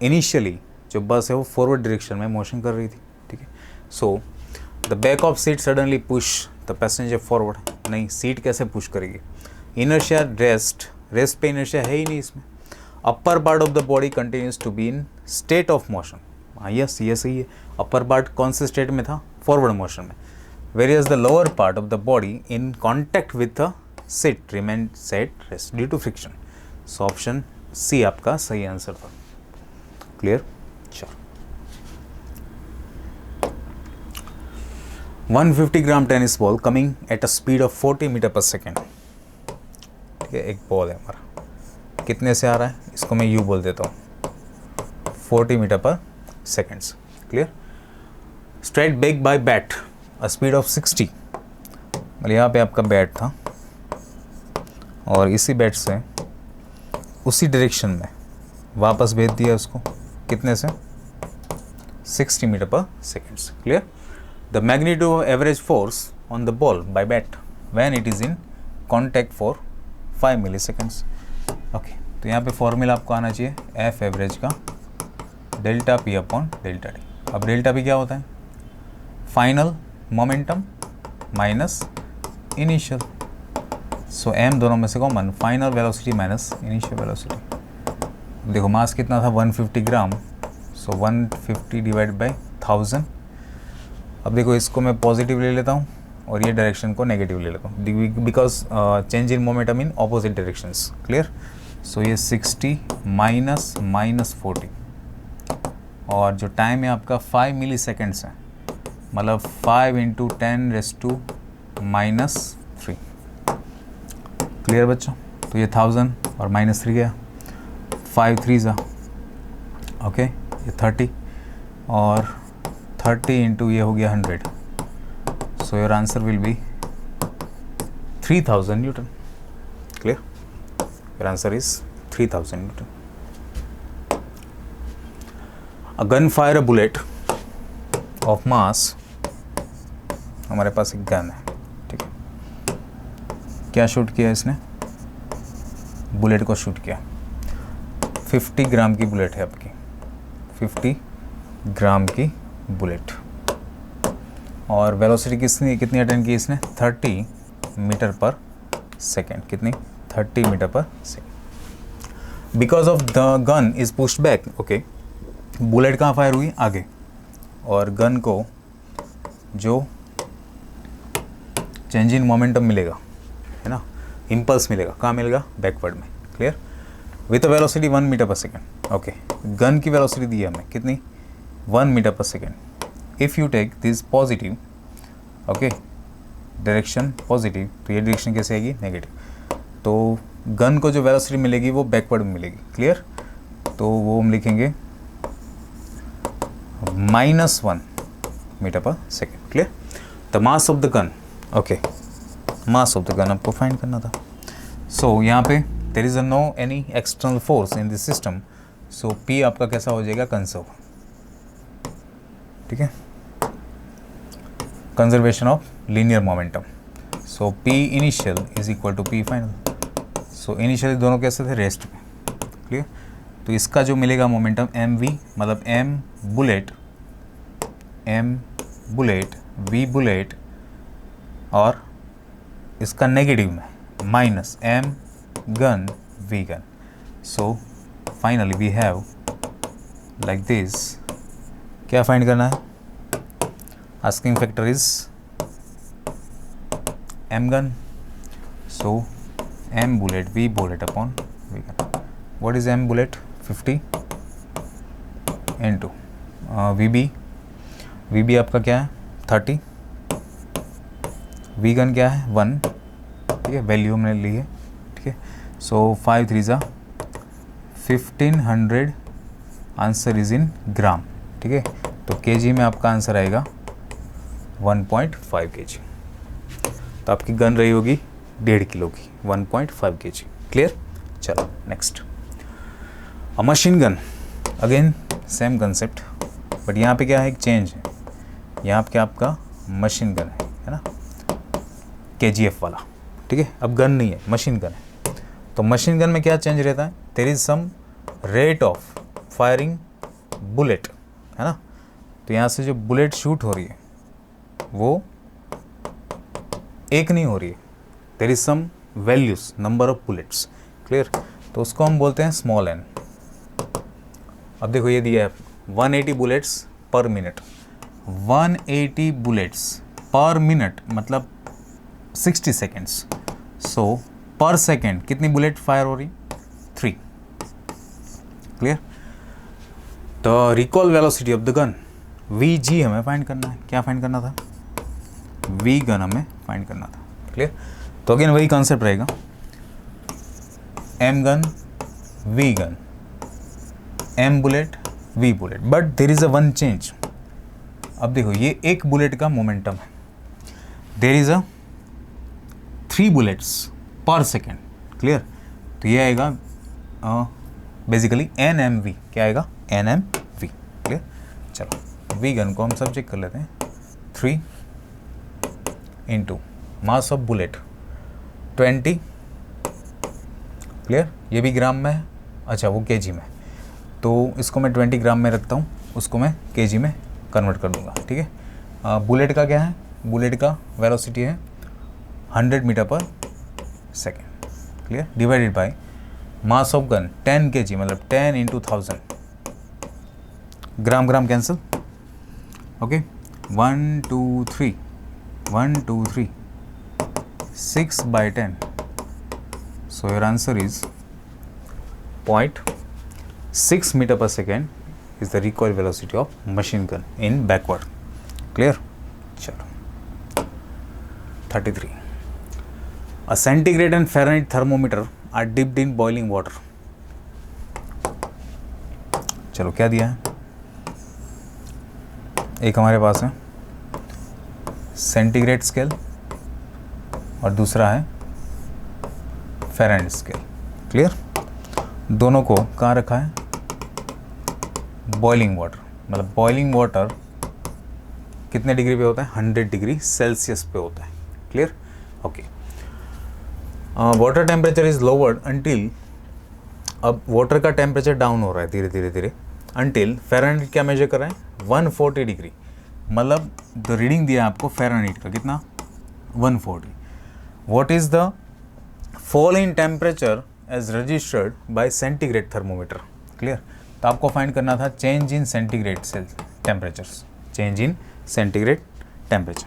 Speaker 1: initially जो बस है वो फॉरवर्ड डायरेक्शन में मोशन कर रही थी। ठीक है, so the back of seat suddenly push the passenger forward, नहीं, सीट कैसे पुश करेगी, इनर्शिया रेस्ट पे इनर्शिया है ही नहीं इसमें। Upper part of the body continues to be in state of motion, हाँ यस ये सही है, अपर पार्ट कौन से स्टेट में था, फॉरवर्ड मोशन में, whereas the lower part of the body in contact with the seat remain set rest due to friction. So option C आपका सही आंसर था। क्लियर, चलो 150 gram tennis ball coming at a speed of 40 metre पर second. ठीक है, एक ball है हमारा, कितने से आ रहा है, इसको मैं यू बोल देता हूँ, 40 metre per seconds. Clear, straight back by bat a speed of 60, मतलब यहाँ पे आपका बैट था और इसी बैट से उसी डायरेक्शन में वापस भेज दिया उसको, कितने से, 60 metre per seconds. Clear, the magnitude of average force on the ball by bat when it is in contact for 5 milliseconds. Okay, तो यहाँ पे फॉर्मूला आपको आना चाहिए एफ एवरेज का delta P upon delta D. अब delta P क्या होता है, final momentum minus initial, so M दोनों में से common, final velocity minus initial velocity. देखो मास कितना था 150 ग्राम, सो 150 डिवाइड बाय 1000, अब देखो इसको मैं पॉजिटिव ले लेता हूँ और ये डायरेक्शन को नेगेटिव ले लेता हूँ, because change in momentum in opposite directions. Clear. So ये 60 माइनस -40 और जो टाइम है आपका 5 मिली सेकेंड्स है, मतलब 5 × 10⁻³ क्लियर बच्चों। तो ये 1000 और -3 गया, 5 3 ओके, ये 30 और 30 × ये हो गया 100। सो your answer will B 3000 Newton. Clear. Your answer is 3000 Newton. A gun fire a bullet of mass, हमारे पास एक गन है, ठीक है। क्या शूट किया इसने? बुलेट को शूट किया। 50 ग्राम की बुलेट है आपकी, 50 ग्राम की बुलेट, और वेलोसिटी कितनी अटेन की इसने? 30 मीटर पर सेकेंड। कितनी? 30 मीटर पर second. Because of the gun is pushed back. Okay, bullet कहाँ फायर हुई? आगे, और गन को जो चेंज इन मोमेंटम मिलेगा, है ना, इम्पल्स मिलेगा, कहाँ मिलेगा? बैकवर्ड में। Clear. With a velocity 1 metre पर सेकेंड। ओके, गन की वेलोसिटी दी है हमें कितनी? 1 मीटर पर second. If you take this positive, okay, direction positive, तो ये डायरेक्शन कैसे आएगी? नेगेटिव। तो गन को जो वेलोसिटी मिलेगी वो बैकवर्ड में मिलेगी। क्लियर। तो वो हम लिखेंगे -1 मीटर पर second. Clear. The mass of the gun, okay, mass of the gun आपको फाइंड करना था। सो यहाँ पे there is no any external force in this system, so P आपका कैसा हो जाएगा? कंजर्व। ठीक है, conservation of linear momentum. So P initial is equal to P final. So initially दोनों कैसे थे? रेस्ट में। क्लियर। तो इसका जो मिलेगा मोमेंटम mv, मतलब m बुलेट v बुलेट, और इसका नेगेटिव में minus m gun v gun. So finally we have like this. क्या फाइंड करना है? Asking factor is m gun, so m bullet v bullet upon v gun. What is m bullet? 50 × vb आपका क्या है? 30। We gonna क्या है? 1। ठीक है, वैल्यू हमने ली है। ठीक है। सो 5 3 1500। आंसर इज इन ग्राम। ठीक है, तो केजी में आपका आंसर आएगा 1.5 kg। तो आपकी गन रही होगी 1.5 किलो की, 1.5 kg। क्लियर। चलो next, a machine gun. Again same concept, but यहाँ पे क्या है? एक चेंज है। यहाँ पे क्या आपका मशीन गन है ना, KGF वाला। ठीक है, अब गन नहीं है, मशीन गन है। तो मशीन गन में क्या चेंज रहता है? There is some rate of firing bullet, है ना। तो यहाँ से जो बुलेट शूट हो रही है वो एक नहीं हो रही है, there is some values, number of bullets. Clear. तो उसको हम बोलते हैं स्मॉल n। अब देखो ये दिया है 180 बुलेट्स पर मिनट। 180 बुलेट्स पर मिनट मतलब 60 सेकेंड्स। सो पर सेकेंड कितनी बुलेट फायर हो रही? 3। क्लियर। तो recall velocity of the gun VG हमें फाइंड करना है। क्या फाइंड करना था? V गन हमें फाइंड करना था। क्लियर। तो अगेन वही कॉन्सेप्ट रहेगा, M gun V gun, M bullet V bullet, but there is a one change. अब देखो ये एक बुलेट का मोमेंटम है, देर इज अ 3 बुलेट्स पर सेकेंड। क्लियर। तो ये आएगा बेसिकली NMV। क्या आएगा? NMV। क्लियर। चलो V गन को हम सब चेक कर लेते हैं। 3 × मास ऑफ बुलेट 20। क्लियर। ये भी ग्राम में है, अच्छा वो केजी में, तो इसको मैं 20 ग्राम में रखता हूँ, उसको मैं केजी में कन्वर्ट कर दूंगा। ठीक है। बुलेट का क्या है? बुलेट का वेलोसिटी है 100 मीटर पर second. Clear. Divided by mass of gun 10 kg, मतलब 10 × 1000। ग्राम gram cancel. Okay, 1 2 3 1 2 3 6 by 10. So your answer is 0.6 meter per second is the recoil velocity of machine gun in backward. Clear? Chalo. 33. A centigrade and Fahrenheit thermometer are dipped in boiling water. चलो क्या दिया है, एक हमारे पास है centigrade scale और दूसरा है फ़ारेनहाइट स्केल. क्लियर? दोनों को कहाँ रखा है, बॉइलिंग वाटर. मतलब बॉइलिंग वाटर कितने डिग्री पे होता है, 100 डिग्री सेल्सियस पे होता है. Clear? Okay. Water temperature is lowered until, अब वाटर का टेम्परेचर डाउन हो रहा है धीरे धीरे धीरे, अंटिल फ़ारेनहाइट क्या मेजर कर रहे हैं, 140 डिग्री. मतलब द रीडिंग दिया आपको फ़ारेनहाइट का कितना, 140. What is the fall in temperature as registered by centigrade thermometer. Clear? तो आपको फाइंड करना था change in centigrade temperatures, change in centigrade temperature.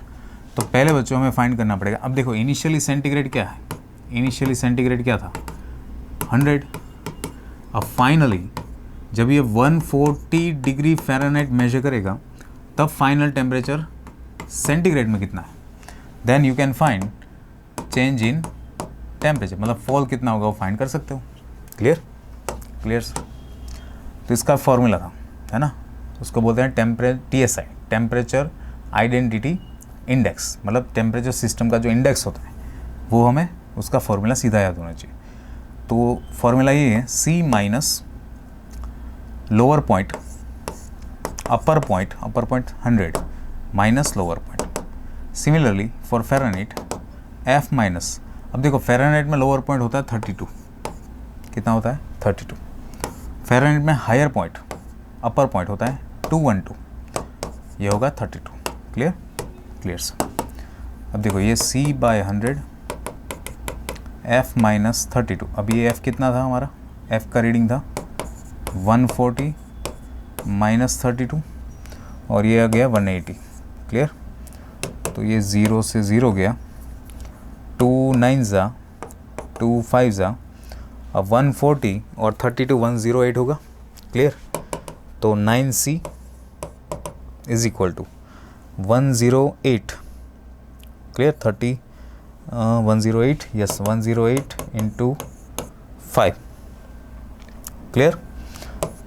Speaker 1: तो पहले बच्चों हमें फाइंड करना पड़ेगा. अब देखो इनिशियली सेंटीग्रेड क्या है, इनिशियली सेंटीग्रेड क्या था, 100. अब फाइनली जब ये 140 डिग्री फ़ारेनहाइट मेजर करेगा तब फाइनल टेम्परेचर सेंटीग्रेड में कितना है, then you can find change in temperature. मतलब फॉल कितना होगा वो फाइंड कर सकते हो. क्लियर? Clear sir? तो इसका फॉर्मूला था, है ना, उसको बोलते हैं TSI, टेम्परेचर आइडेंटिटी इंडेक्स. मतलब टेम्परेचर सिस्टम का जो इंडेक्स होता है वो हमें उसका फॉर्मूला सीधा याद होना चाहिए. तो फॉर्मूला ये है C minus lower point upper point 100 minus lower point. Similarly for Fahrenheit F minus, अब देखो फ़ारेनहाइट में लोअर पॉइंट होता है 32, कितना होता है 32. फ़ारेनहाइट में हायर पॉइंट अपर पॉइंट होता है 212, ये होगा 32. क्लियर? Clear sir. अब देखो ये C बाय 100 F माइनस 32. अब ये F कितना था हमारा, F का रीडिंग था 140 माइनस 32 और ये आ गया 180. क्लियर? तो ये 0 से 0 गया, 2 9 ज़ा 2 5 ज़ा, अब 140 और 32 108 होगा. क्लियर? तो 9C is equal to 108. Clear? 108, yes 108 into 5. Clear?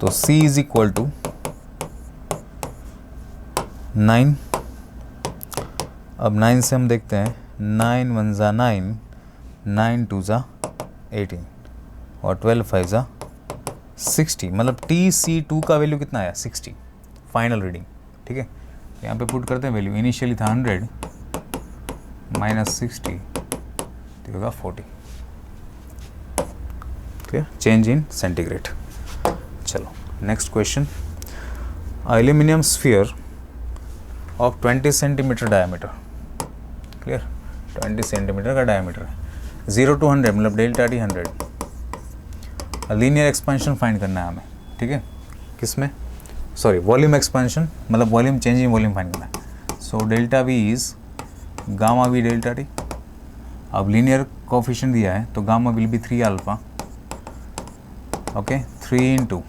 Speaker 1: तो C इज इक्वल टू 9. अब 9 से हम देखते हैं 9 1 ज़ा 9, 9 2 ज़ा 18 और 12 5 ज़ा 60. मतलब TC2 का वैल्यू कितना आया, 60 फाइनल रीडिंग. ठीक है, यहाँ पे पुट करते हैं वैल्यू. इनिशियली था 100 माइनस 60 तो होगा 40. क्लियर? Change in centigrade. चलो next question. Aluminium sphere of 20 centimetre diameter. Clear? 20 centimetre का डायमीटर है. 0 to 100 मतलब delta T 100. Linear expansion find करना है हमें. ठीक है, किसमें, सॉरी वॉल्यूम एक्सपेंशन, मतलब volume change in volume find करना है. So delta V is gamma V delta T. अब लीनियर कोफिशिएंट दिया है तो gamma will be 3 alpha. Okay, 3 into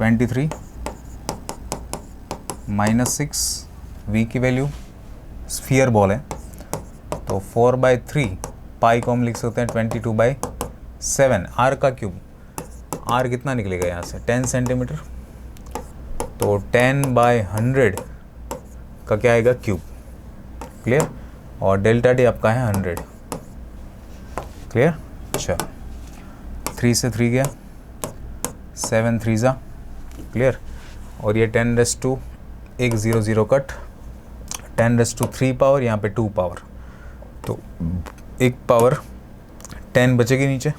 Speaker 1: 23 minus 6, V की वैल्यू, स्फीयर बॉल है तो 4/3 पाई को हम लिख सकते हैं 22/7. R का क्यूब, R कितना निकलेगा यहाँ से, 10 सेंटीमीटर, तो 10/100 का क्या आएगा, क्यूब. क्लियर? और डेल्टा T आपका है 100. क्लियर? चलो 3 से 3 गया, 7 3 ज़ा. क्लियर? और ये 10⁻100 कट, 10⁻3 पावर, यहाँ पे 2 पावर, तो एक पावर 10 बचेगी नीचे.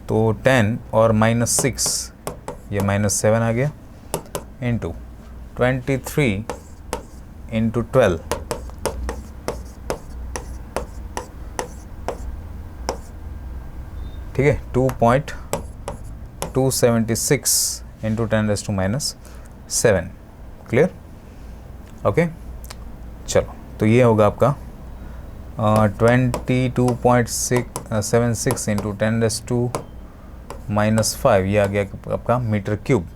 Speaker 1: तो 10 और -6, ये -7 आ गया, इंटू 23 इंटू 12. ठीक है, 2.276 इंटू 10⁻⁻7. क्लियर? ओके. चलो, तो ये होगा आपका 22.76 इंटू 10⁻⁻⁵, ये आ गया आपका मीटर क्यूब।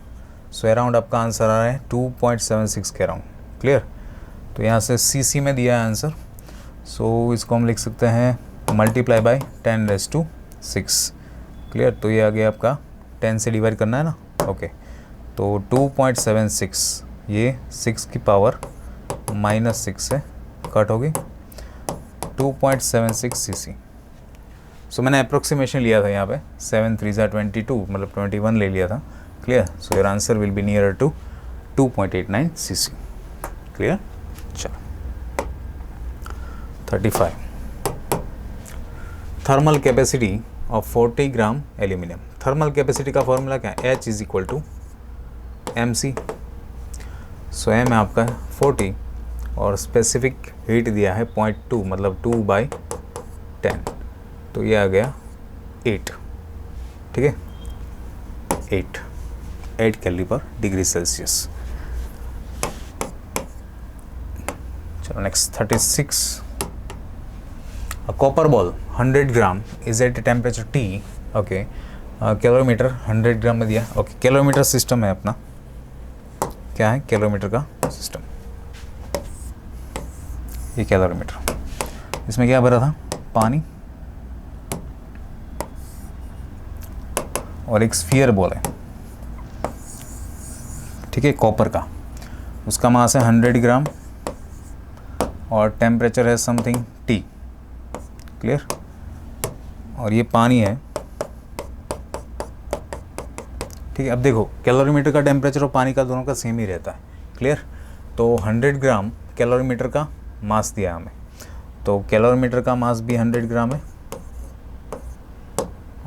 Speaker 1: सो अराउंड आपका आंसर आ रहा है 2.76 के अराउंड। क्लियर? तो यहाँ से सीसी में दिया है आंसर, सो इसको हम लिख सकते हैं मल्टीप्लाई बाय 10⁻⁶। क्लियर? तो ये आ गया आपका 10 से डिवाइड करना है ना, ओके। तो 2.76, ये 6 की पावर -6 से कट होगी 2.76 सीसी। सो मैंने अप्रोक्सीमेशन लिया था यहाँ पे, 7 3 22, मतलब 21 ले लिया था। Clear? So your answer will be near to 2.89 CC. Clear? चलो 35, thermal capacity of 40 gram aluminium. Thermal capacity का फॉर्मूला क्या है? H is equal to MC। सो M है आपका 40 और स्पेसिफिक हीट दिया है 0.2, मतलब 2/10, तो ये आ गया 8। ठीक है, 8 कैलोरी पर डिग्री सेल्सियस। चलो next 36, a copper ball 100 gram is at a temperature T, okay. कैलोमीटर 100 ग्राम में दिया, ओके। कैलोमीटर सिस्टम है अपना, क्या है कैलोमीटर का सिस्टम, ये कैलोरीमीटर। इसमें क्या भरा था? पानी और एक स्फीयर बॉल है, ठीक है, कॉपर का। उसका मास है 100 ग्राम और टेम्परेचर है समथिंग T। क्लियर? और ये पानी है, ठीक है। अब देखो कैलोरीमीटर का टेम्परेचर और पानी का दोनों का सेम ही रहता है। क्लियर? तो 100 ग्राम कैलोरीमीटर का मास दिया हमें, तो कैलोरीमीटर का मास भी 100 ग्राम है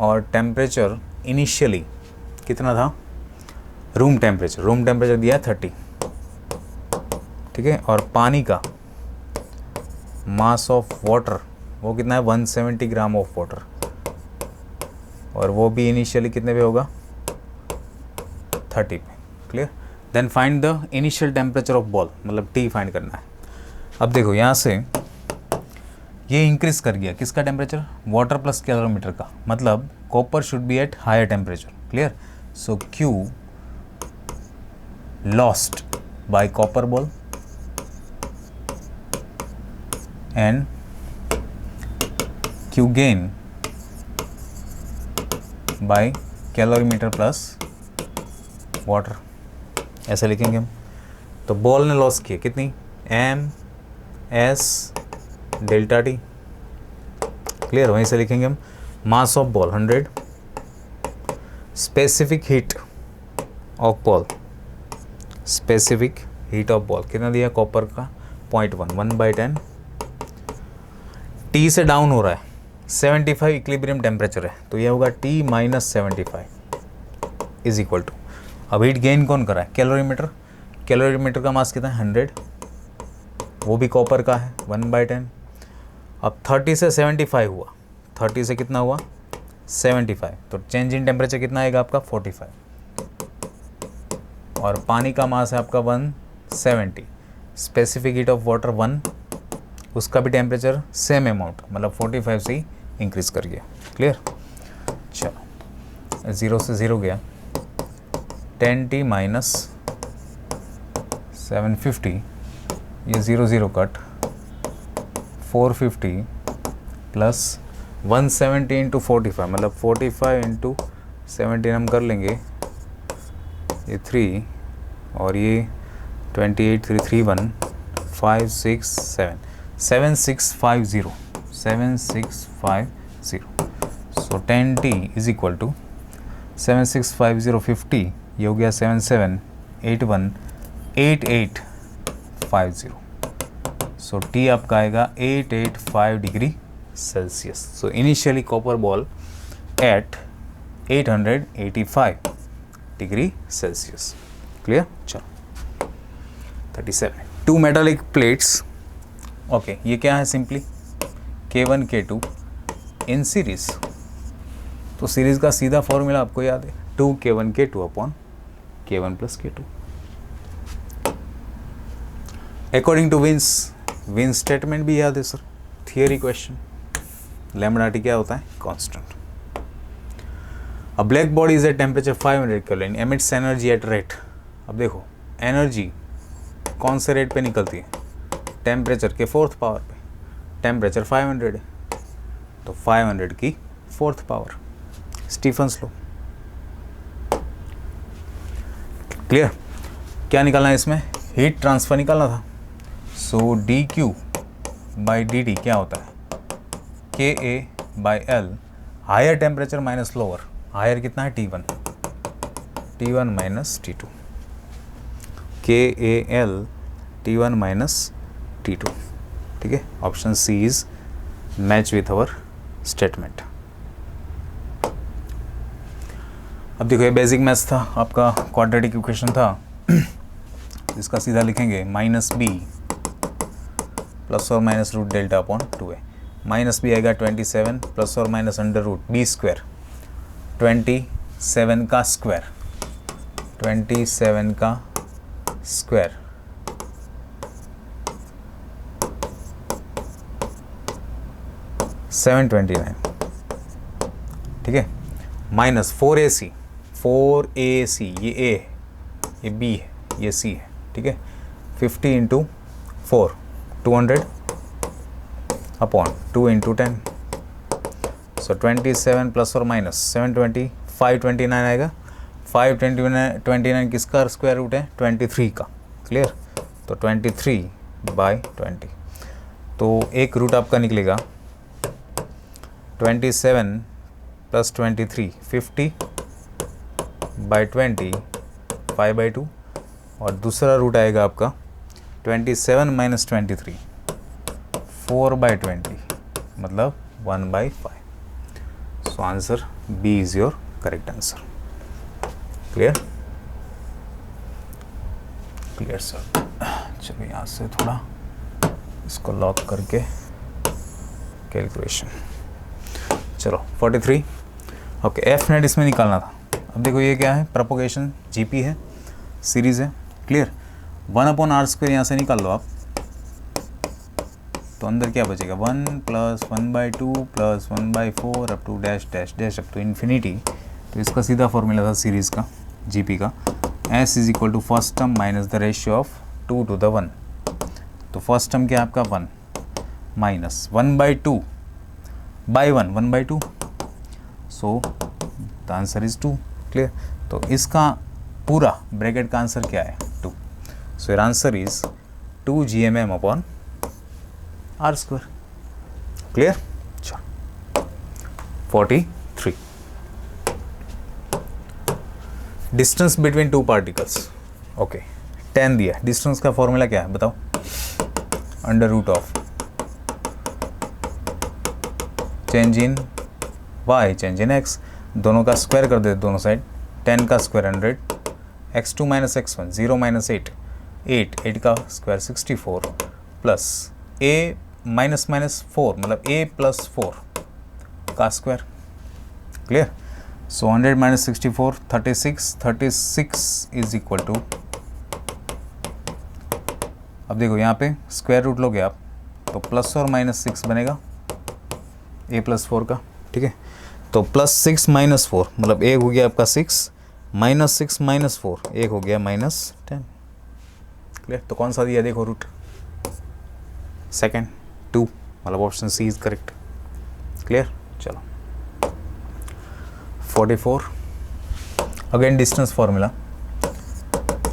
Speaker 1: और टेम्परेचर इनिशियली कितना था? रूम टेम्परेचर दिया है 30, ठीक है। और पानी का मास ऑफ वाटर वो कितना है? 170 ग्राम ऑफ वाटर, और वो भी इनिशियली कितने पे होगा? 30 पे। Clear? Then find the initial temperature of ball, मतलब T फाइंड करना है। अब देखो यहाँ से ये इंक्रीज कर गया, किसका टेम्परेचर? वाटर प्लस कैलोरीमीटर का, मतलब copper should be at higher temperature. Clear? So Q lost by copper ball and Q gain by calorimeter plus water, ऐसे लिखेंगे हम। तो बॉल ने लॉस किया कितनी? MS delta T। क्लियर? वहीं से लिखेंगे हम mass of ball 100, specific heat of ball, specific heat of ball कितना दिया? कॉपर का 0.1, 1/10। T से डाउन हो रहा है, 75 इक्विलिब्रियम टेम्परेचर है, तो ये होगा T - 75 इज इक्वल टू, अब हीट गेन कौन कर रहा है? कैलोरीमीटर का मास कितना है? 100, वो भी कॉपर का है, 1/10। अब 30 से 75 हुआ, 30 से कितना हुआ? 75, तो चेंज इन टेम्परेचर कितना आएगा आपका? 45। और पानी का मास है आपका 170, स्पेसिफिक हीट ऑफ वाटर 1, उसका भी टेम्परेचर सेम अमाउंट, मतलब 45 से ही इंक्रीज कर गया। क्लियर? चलो 0 से 0 गया, 10T - 750, ये 0 0 कट, 450 प्लस 170 इंटू 45, मतलब 45 इंटू 17 हम कर लेंगे, ये 3 और ये 28 3 3 1 5 6 7 7650 7650। सो 10T इज इक्वल टू 7650 50, ये हो गया 7781 8850। सो T आपका आएगा 885 degree Celsius. So initially copper ball at 885 degree Celsius. Clear? चलो 37, 2 मेटालिक प्लेट्स, ओके। ये क्या है? Simply K1 K2 in series. तो सीरीज का सीधा फॉर्मूला आपको याद है, 2K1 K2 upon K1 plus K2। According to Wien's Wien statement भी याद है sir, theory question. Lambda T क्या होता है? Constant. A black body is at temperature 500 kelvin emits energy at rate. अब देखो एनर्जी कौन से रेट पे निकलती है? टेम्परेचर के 4th पावर पे। टेम्परेचर 500 है तो 500 की 4th power, Stephen's law. Clear? क्या निकालना है इसमें? हीट ट्रांसफर निकालना था। So d Q by d T क्या होता है? K A by L, higher temperature minus lower. Higher कितना है? T1, T1 माइनस T2, के A L T1 minus T2। ठीक है, option C is match with our statement. अब देखो ये बेसिक मैथ्स था आपका, क्वाड्रेटिक इक्वेशन था। इसका सीधा लिखेंगे माइनस बी प्लस और minus root delta upon 2a। Minus B आएगा 27 प्लस और minus under root B square, 27 का स्क्वायर, 27 का स्क्वायर $729। ठीक है, माइनस 4ac, 4ac ये a है, ये b है, ये c है। ठीक है, 50 इंटू 4 200 अपॉन 2 इंटू 10। सो 27 प्लस और माइनस 720 529 आएगा। 529 किसका स्क्वायर रूट है? 23 का। क्लियर? तो 23/20। तो एक रूट आपका निकलेगा 27 प्लस 23 50/20 5/2, और दूसरा रूट आएगा आपका 27 माइनस 23 4/20 मतलब 1/5। So answer B is your correct answer. Clear? Clear sir. चलो यहाँ से थोड़ा इसको लॉक करके कैलकुलेशन। चलो 43। ओके, एफ नेट इसमें निकालना था। अब देखो ये क्या है? प्रोपोगेशन जीपी है, सीरीज है। क्लियर? 1/r² यहाँ से निकाल लो आप, तो अंदर क्या बचेगा? 1 + 1/2 + 1/4 up to dash dash dash up to infinity. तो इसका सीधा फॉर्मूला था सीरीज़ का, जीपी का, s is equal to first term minus the ratio of 2 to the 1। तो फर्स्ट टर्म क्या आपका 1 minus 1/2 by 1/2। So the answer is 2। Clear? तो इसका पूरा ब्रैकेट का आंसर क्या है? 2। So your answer is 2 GMM/r²। Clear? चलो 43। Distance between two particles. Okay, 10 दिया। डिस्टेंस का फॉर्मूला क्या है बताओ? Under root of change in y change in x, दोनों का स्क्वायर कर देते दोनों साइड। 10 का square 100, x2 minus x1 0 minus 8 8 का स्क्वायर 64 प्लस a माइनस 4 मतलब a + 4 का square. Clear? So 100 minus 64 36 is equal to, अब देखो यहाँ पे स्क्वायर रूट लोगे आप तो प्लस और माइनस 6 बनेगा a + 4 का। ठीक है, तो +6 - 4 मतलब एक हो गया आपका 6 -6 - 4 एक हो गया -10। क्लियर? तो कौन सा दिया देखो रूट? सेकंड 2 मतलब option C is correct. Clear? चलो 44। Again distance formula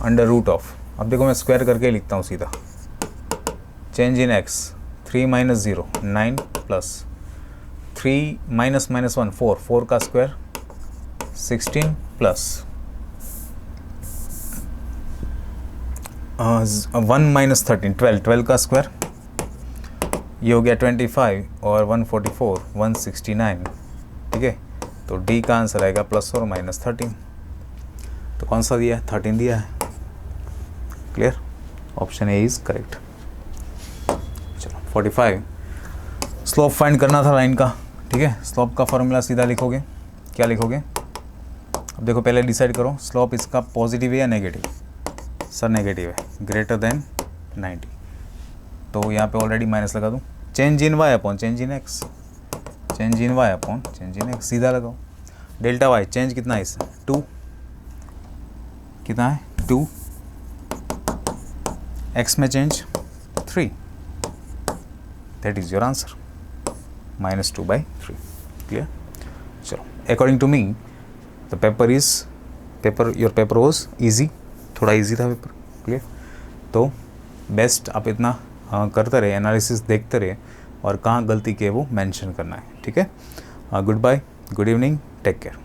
Speaker 1: under root of, अब देखो मैं स्क्वायर करके लिखता हूँ सीधा। Change in x 3 - 0 9 plus 3 minus 1 4 का स्क्वायर 16 प्लस 1 - 13 12 का स्क्वायर, ये हो गया 25 और 144 169। ठीक है, तो डी का आंसर आएगा प्लस और माइनस 13। तो कौन सा दिया है? 13 दिया है। Clear? Option A is correct. चलो 45। स्लोप फाइंड करना था लाइन का। ठीक है, स्लोप का फॉर्मूला सीधा लिखोगे। क्या लिखोगे? अब देखो पहले डिसाइड करो स्लोप इसका पॉजिटिव है या नेगेटिव? सर नेगेटिव है, ग्रेटर देन 90। तो यहाँ पे ऑलरेडी माइनस लगा दूँ, change in y upon change in x, change in y upon change in x, सीधा लगाओ। डेल्टा वाई चेंज कितना है इससे, 2, कितना है 2, एक्स में change 3, that is your answer, -2/3। Clear? चलो, according to me the your paper was easy, थोड़ा ईजी था पेपर। क्लियर? तो बेस्ट आप इतना करते रहे, एनालिसिस देखते रहे और कहाँ गलती की है वो मेंशन करना है। ठीक है? Good bye, good evening, take care.